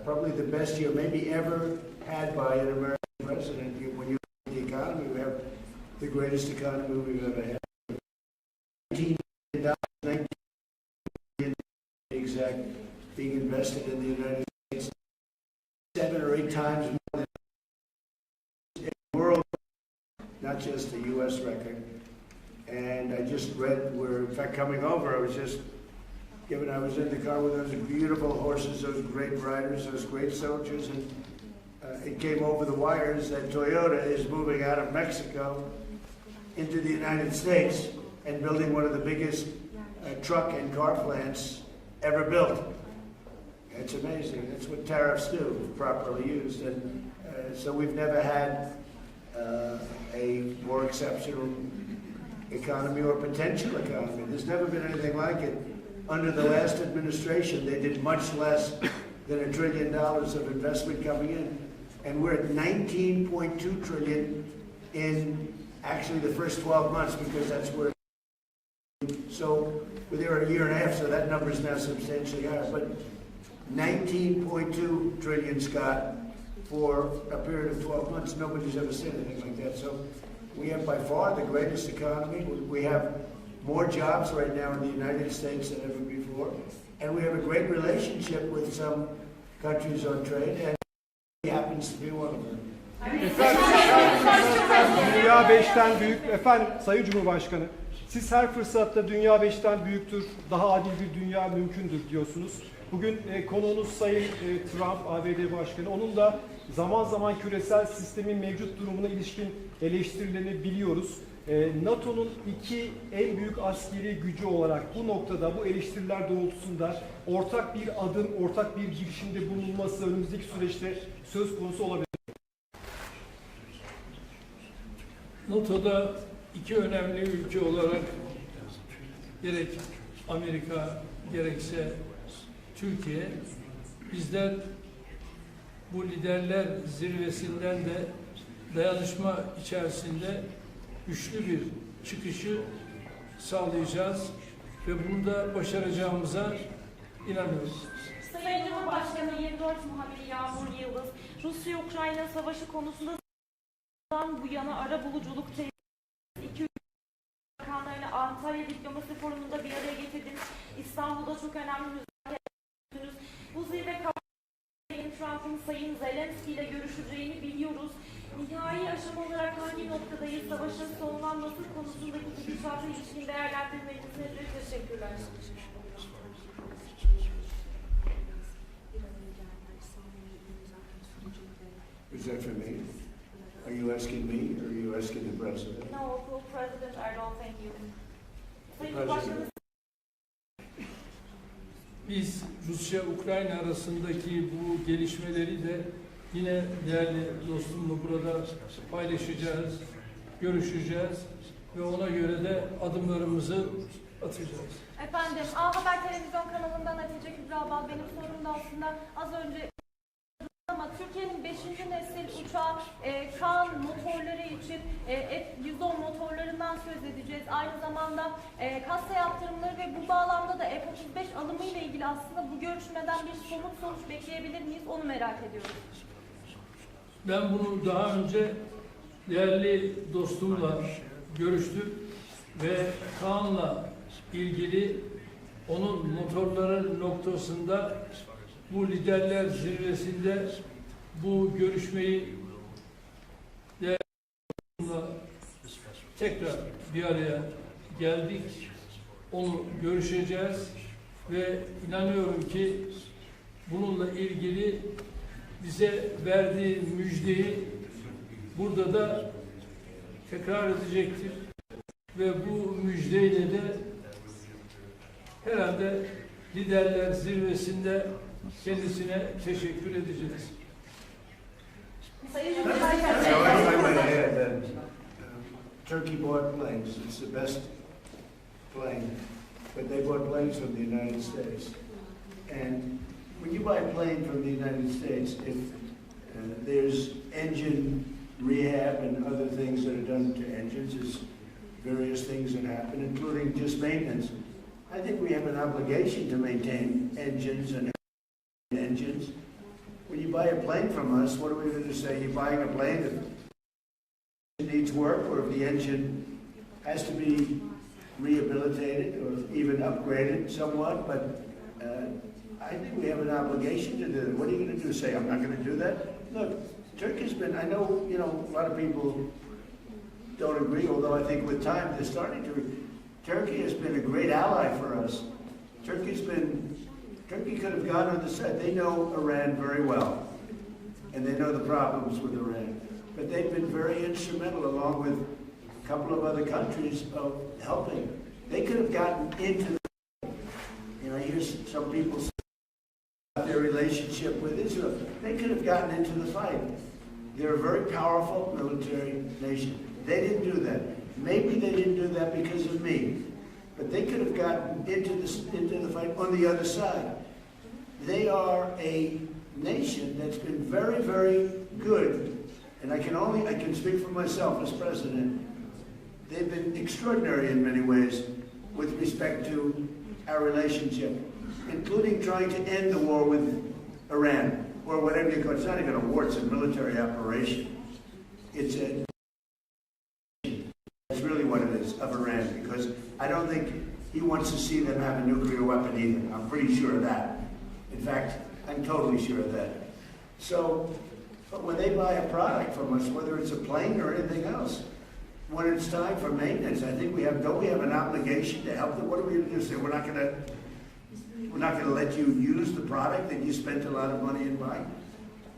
probably the best year maybe ever had by an American president. When you look at the economy, we have the greatest economy we've ever had. $19 billion exact being invested in the United States, 7 or 8 times more than in the world, not just the U.S. record. And I just read, in fact, coming over, I was in the car with those beautiful horses, those great riders, those great soldiers, and it came over the wires that Toyota is moving out of Mexico into the United States and building one of the biggest truck and car plants ever built. It's amazing. That's what tariffs do, properly used. And so we've never had a more exceptional economy or potential economy. There's never been anything like it. Under the last administration, they did much less than $1 trillion of investment coming in. And we're at 19.2 trillion in actually the first 12 months, because that's where. So we're there a year and a half, so that number is now substantially higher. But 19.2 trillion, Scott, for a period of 12 months. Nobody's ever seen anything like that. So we have by far the greatest economy. We have more jobs right now in the United States than ever before. And we have a great relationship with some countries on trade, and he happens to be one of them. Dünya 5'ten büyük. Efendim, Sayın Cumhurbaşkanı, siz her fırsatta dünya 5'ten büyüktür, daha adil bir dünya mümkündür diyorsunuz. Bugün konuğunuz Sayın Trump, ABD Başkanı. Onun da zaman zaman küresel sistemin mevcut durumuna ilişkin eleştirilerini biliyoruz. NATO'nun iki en büyük askeri gücü olarak bu noktada, bu eleştiriler doğrultusunda ortak bir adım, ortak bir girişimde bulunması önümüzdeki süreçte söz konusu olabilir. NATO'da iki önemli ülke olarak gerek Amerika gerekse Türkiye, bizler bu liderler zirvesinden de dayanışma içerisinde güçlü bir çıkışı sağlayacağız ve bunu da başaracağımıza inanıyoruz. Sayın Cumhurbaşkanı 24 muhabiri Yağmur Yıldız, Rusya-Ukrayna savaşı konusunda bu yana ara buluculuk iki bakanlarıyla Antalya Diplomasi Forumu'nda bir araya getirdiniz. İstanbul'da çok önemli müzakere yaptınız. Bu zirve Sayın Trump'ın Sayın Zelenski ile görüşeceğini biliyoruz. Nihai aşama olarak hangi noktadayız? Savaşın sonlanması konusundaki gidişata ilişkin değerlendirmeniz nedir? Teşekkürler. Is that for me? Are you asking me or are you asking the president? No, for President Erdoğan, thank you. Sayın President. Başkanım, Biz Rusya-Ukrayna arasındaki bu gelişmeleri de yine değerli dostumla burada paylaşacağız, görüşeceğiz ve ona göre de adımlarımızı atacağız. efendim, A Haber televizyon kanalından Hatice Kübra Bal, benim sorum da aslında az önce ama Türkiye'nin 5. nesil uçağı Kaan motorları için F-110 motorlarından söz edeceğiz. Aynı zamanda kasa yaptırımları ve bu bağlamda da F-35 alımı ile ilgili aslında bu görüşmeden bir somut sonuç bekleyebilir miyiz? Onu merak ediyoruz. Ben bunu daha önce değerli dostumla görüştüm ve Kaan'la ilgili onun motorları noktasında bu liderler zirvesinde bu görüşmeyi tekrar bir araya geldik. Onu görüşeceğiz ve inanıyorum ki bununla ilgili bize verdiği müjdeyi burada da tekrar edecektir. Ve bu müjdeyle de herhalde liderler zirvesinde kendisine teşekkür edeceğiz. Sayın I Cumhurbaşkanı, might add that Turkey bought planes. It's the best plane, but they bought planes from the United States. And when you buy a plane from the United States, if there's engine rehab and other things that are done to engines, there's various things that happen, including just maintenance. I think we have an obligation to maintain engines and engines. When you buy a plane from us, what are we going to say? You're buying a plane that needs work, or if the engine has to be rehabilitated or even upgraded somewhat, but I think we have an obligation to do that. What are you going to do? Say, I'm not going to do that? Look, Turkey's been, I know, a lot of people don't agree, although I think with time they're starting to. Turkey has been a great ally for us. Turkey could have gone on the side. They know Iran very well, and they know the problems with Iran. But they've been very instrumental, along with a couple of other countries, of helping. They could have gotten into the, I hear some people say about their relationship with Israel. They could have gotten into the fight. They're a very powerful military nation. They didn't do that. Maybe they didn't do that because of me, but they could have gotten into the fight on the other side. They are a nation that's been very, very good, and I can speak for myself as president. They've been extraordinary in many ways with respect to our relationship, including trying to end the war with Iran, or whatever you call it. It's not even a war, it's a military operation. That's really what it is, of Iran, because I don't think he wants to see them have a nuclear weapon either. I'm pretty sure of that. In fact, I'm totally sure of that. So, but when they buy a product from us, whether it's a plane or anything else, when it's time for maintenance, I think don't we have an obligation to help them? What are we going to do? Say we're not going to We're not going to let you use the product that you spent a lot of money in buying.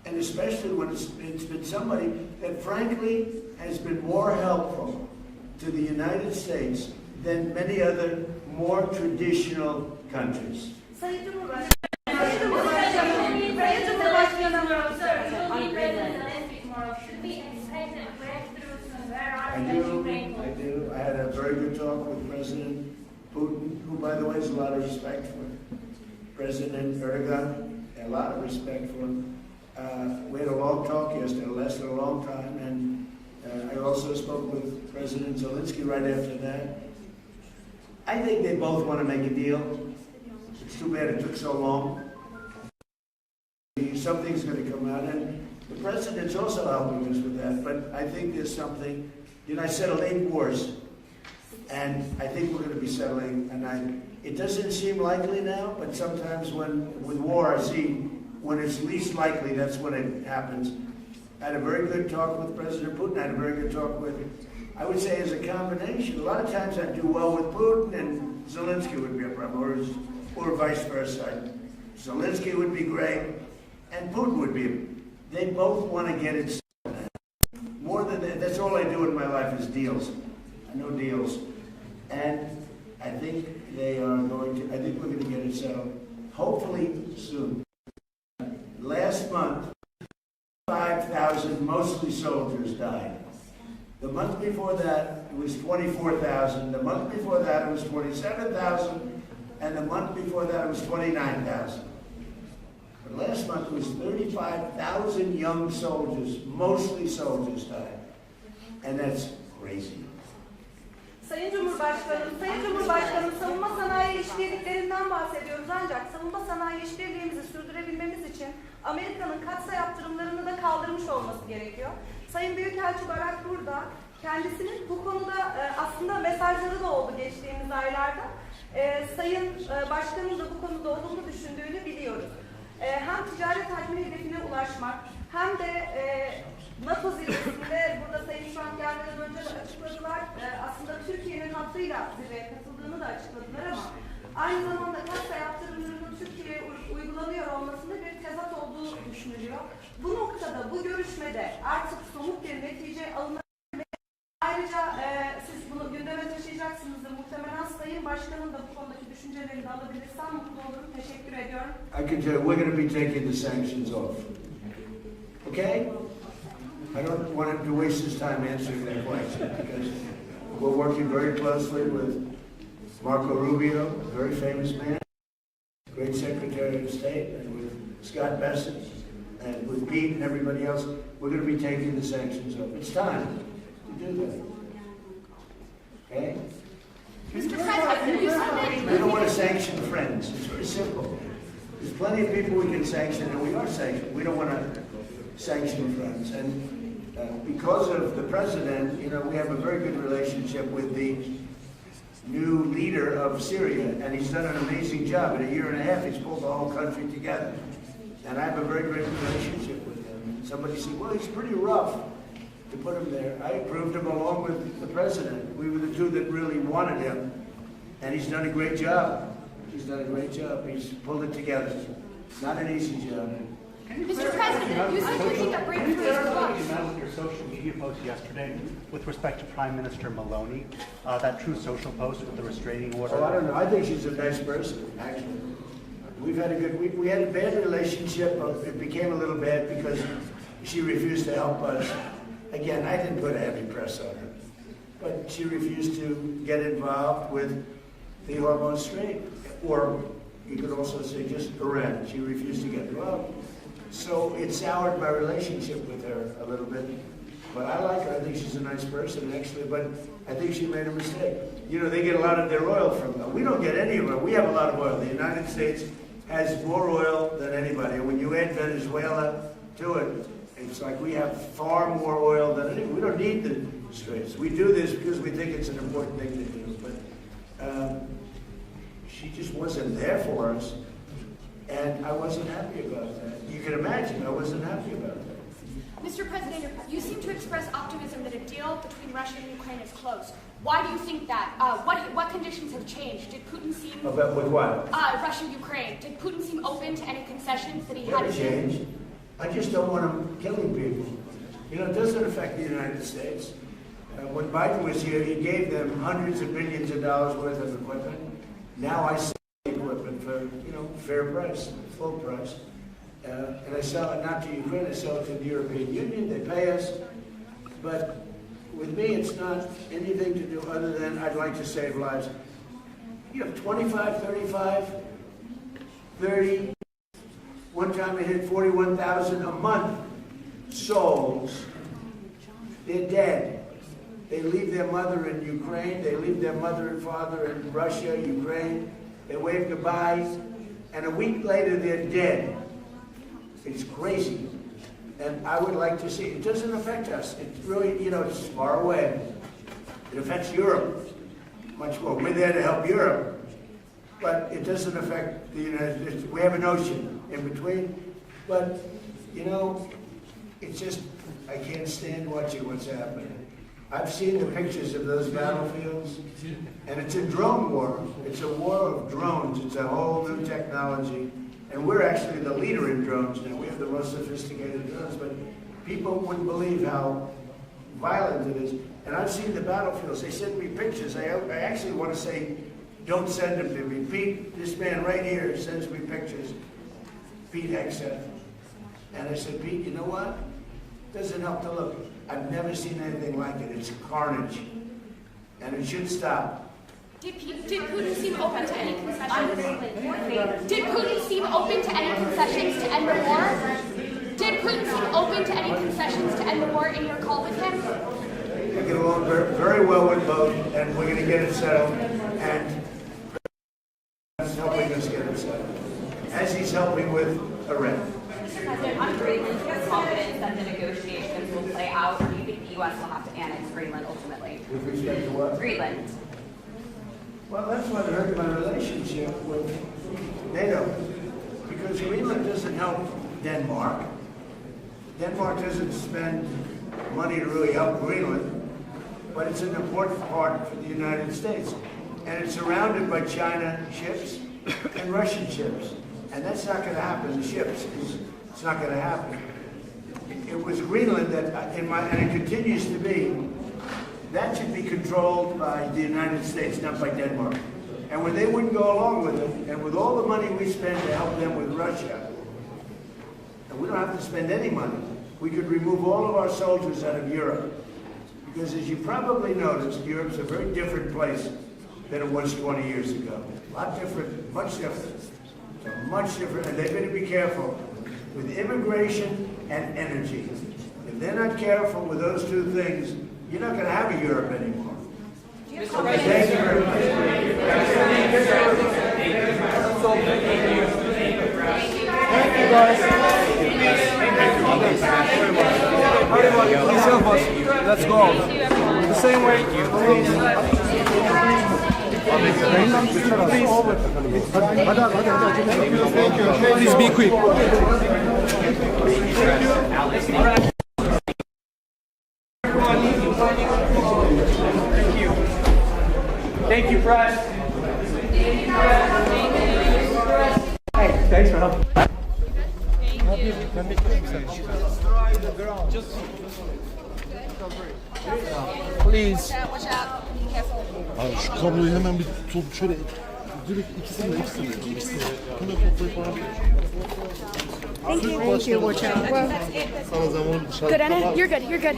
And especially when it's been somebody that frankly has been more helpful to the United States than many other more traditional countries. Sayın Cumhurbaşkanım, Sayın Cumhurbaşkanım, Sayın Cumhurbaşkanım, I do. I had a very good talk with President Putin, who, by the way, has a lot of respect for President Erdoğan, a lot of respect for him. We had a long talk yesterday, it lasted a long time, and I also spoke with President Zelensky right after that. I think they both want to make a deal. It's too bad it took so long. Something's going to come out, and the president's also helping us with that, but I think there's something, you know, I settled 8 wars, and I think we're going to be settling, and it doesn't seem likely now, but sometimes with war, I see when it's least likely, that's when it happens. I had a very good talk with President Putin. I had a very good talk with, I would say, as a combination. A lot of times I do well with Putin, and Zelensky would be a problem, or vice versa. Zelensky would be great, and Putin would be. They both want to get it settled. More than that, that's all I do in my life is deals. I know deals. And I think they are going to, I think we're going to get it settled, hopefully soon. Last month, 5,000, mostly soldiers, died. The month before that, it was 24,000. The month before that, it was 27,000. And the month before that, it was 29,000. But last month, it was 35,000 young soldiers, mostly soldiers, died. And that's crazy. Sayın Cumhurbaşkanım, savunma sanayi işbirliklerinden bahsediyoruz ancak savunma sanayi işbirliğimizi sürdürebilmemiz için Amerika'nın katsayı yaptırımlarını da kaldırmış olması gerekiyor. Sayın Büyükelçi Barak burada. Kendisinin bu konuda aslında mesajları da oldu geçtiğimiz aylarda. Sayın Başkan'ın da bu konuda olumlu düşündüğünü biliyoruz. Hem ticaret hacmi hedefine ulaşmak hem de NATO zirvesinde burada Sayın Trump gelmeden önce de açıkladılar. Aslında Türkiye'nin hattıyla zirveye katıldığını da açıkladılar ama aynı zamanda katsayı yaptırımlarının Türkiye'ye uygulanıyor olmasında bir tezat olduğu düşünülüyor. Bu noktada, bu görüşmede artık somut bir netice alınabilir. Ayrıca siz bunu gündeme taşıyacaksınızdır. Muhtemelen Sayın Başkan'ın da bu konudaki düşüncelerini alabilirsem mutlu olurum. Teşekkür ediyorum. I can tell you, we're going to be taking the sanctions off. Okay? I don't want him to waste his time answering that question because we're working very closely with Marco Rubio, a very famous man, great Secretary of State, and with Scott Bessent, and with Pete and everybody else. We're going to be taking the sanctions off. It's time to do that. Okay? Mr. President, you said We don't want to sanction friends. It's very simple. There's plenty of people we can sanction, and we are sanctioned. We don't want to sanction friends. And because of the president, you know, we have a very good relationship with the new leader of Syria, and he's done an amazing job. In a year and a half, he's pulled the whole country together. And I have a very great relationship with him. Somebody said, well, he's pretty rough to put him there. I approved him along with the president. We were the two that really wanted him, and he's done a great job. He's done a great job. He's pulled it together. Not an easy job. Mr. President, you said you think a breakthrough is close. You met with your social media post yesterday with respect to Prime Minister Maloney, that True Social post with the restraining order. Oh, I don't know. I think she's a nice person, actually. We've had a good, we had a bad relationship. It became a little bad because she refused to help us. Again, I didn't put a heavy press on her, but she refused to get involved with the hormone strain, or you could also say just Iran. She refused to get involved. So it soured my relationship with her a little bit. But I like her. I think she's a nice person, actually. But I think she made a mistake. You know, they get a lot of their oil from them. We don't get any oil. We have a lot of oil. The United States has more oil than anybody. And when you add Venezuela to it, it's like we have far more oil than anybody. We don't need the straits. We do this because we think it's an important thing to do. But she just wasn't there for us. And I wasn't happy about that. You can imagine I wasn't happy about that. Mr. President, you seem to express optimism that a deal between Russia and Ukraine is close. Why do you think that? What conditions have changed? Did Putin seem... About with what? Russia-Ukraine. Did Putin seem open to any concessions that he had Never to changed. I just don't want him killing people. You know, it doesn't affect the United States. When Biden was here, he gave them hundreds of billions of dollars worth of equipment. Now I sell the equipment for, you know, fair price, full price. And I sell it not to Ukraine, I sell it to the European Union, they pay us. But with me, it's not anything to do other than I'd like to save lives. You have 25, 35, 30, one time it hit 41,000 a month souls. They're dead. They leave their mother in Ukraine, they leave their mother and father in Russia, Ukraine. They wave goodbye, and a week later they're dead. It's crazy. And I would like to see, it doesn't affect us. It's really, you know, it's far away. It affects Europe much more. We're there to help Europe, but it doesn't affect the United States. We have an ocean in between, but, you know, it's just, I can't stand watching what's happening. I've seen the pictures of those battlefields, and it's a drone war. It's a war of drones. It's a whole new technology. And we're actually the leader in drones now. We have the most sophisticated drones, but people wouldn't believe how violent it is. And I've seen the battlefields. They send me pictures. I actually want to say, don't send them to me. Pete, this man right here sends me pictures. Pete Hexeth. And I said, Pete, you know what? Doesn't help to look. I've never seen anything like it. It's carnage. And it should stop. Did Putin seem open to any concessions? Did Putin seem open to any concessions to end the war? Did Putin seem open to any concessions to end the war in your call with him? I get along very, very well with both, and we're going to get it settled. And he's helping us get it settled, as he's helping with Iran. Mr. President, on Greenland, do you have confidence that the negotiations will play out, or do you think the U.S. will have to annex Greenland ultimately? With respect to what? Greenland. Well, that's what hurt my relationship with NATO, because Greenland doesn't help Denmark. Denmark doesn't spend money to really help Greenland, but it's an important part for the United States. And it's surrounded by China ships and Russian ships. And that's not going to happen. The ships, it's not going to happen. It was Greenland that, and it continues to be, that should be controlled by the United States, not by Denmark. And when they wouldn't go along with it, and with all the money we spend to help them with Russia, and we don't have to spend any money, we could remove all of our soldiers out of Europe. Because as you probably noticed, Europe's a very different place than it was 20 years ago. A lot different, much different. So much different, and they better be careful with immigration and energy. If they're not careful with those two things, you're not going to have a Europe anymore. Thank you very much. Thank you, guys. Please help us. Let's go. The same way. Please be quick. Thank you, press. Hey, thanks for helping. Please. Watch out. Be careful. Abi şu kabloyu hemen bir tutup şöyle direkt ikisini. Hemen toplayıp bana. Thank you. Watch out. Sana zamanı dışarı. Good, Anna. You're good.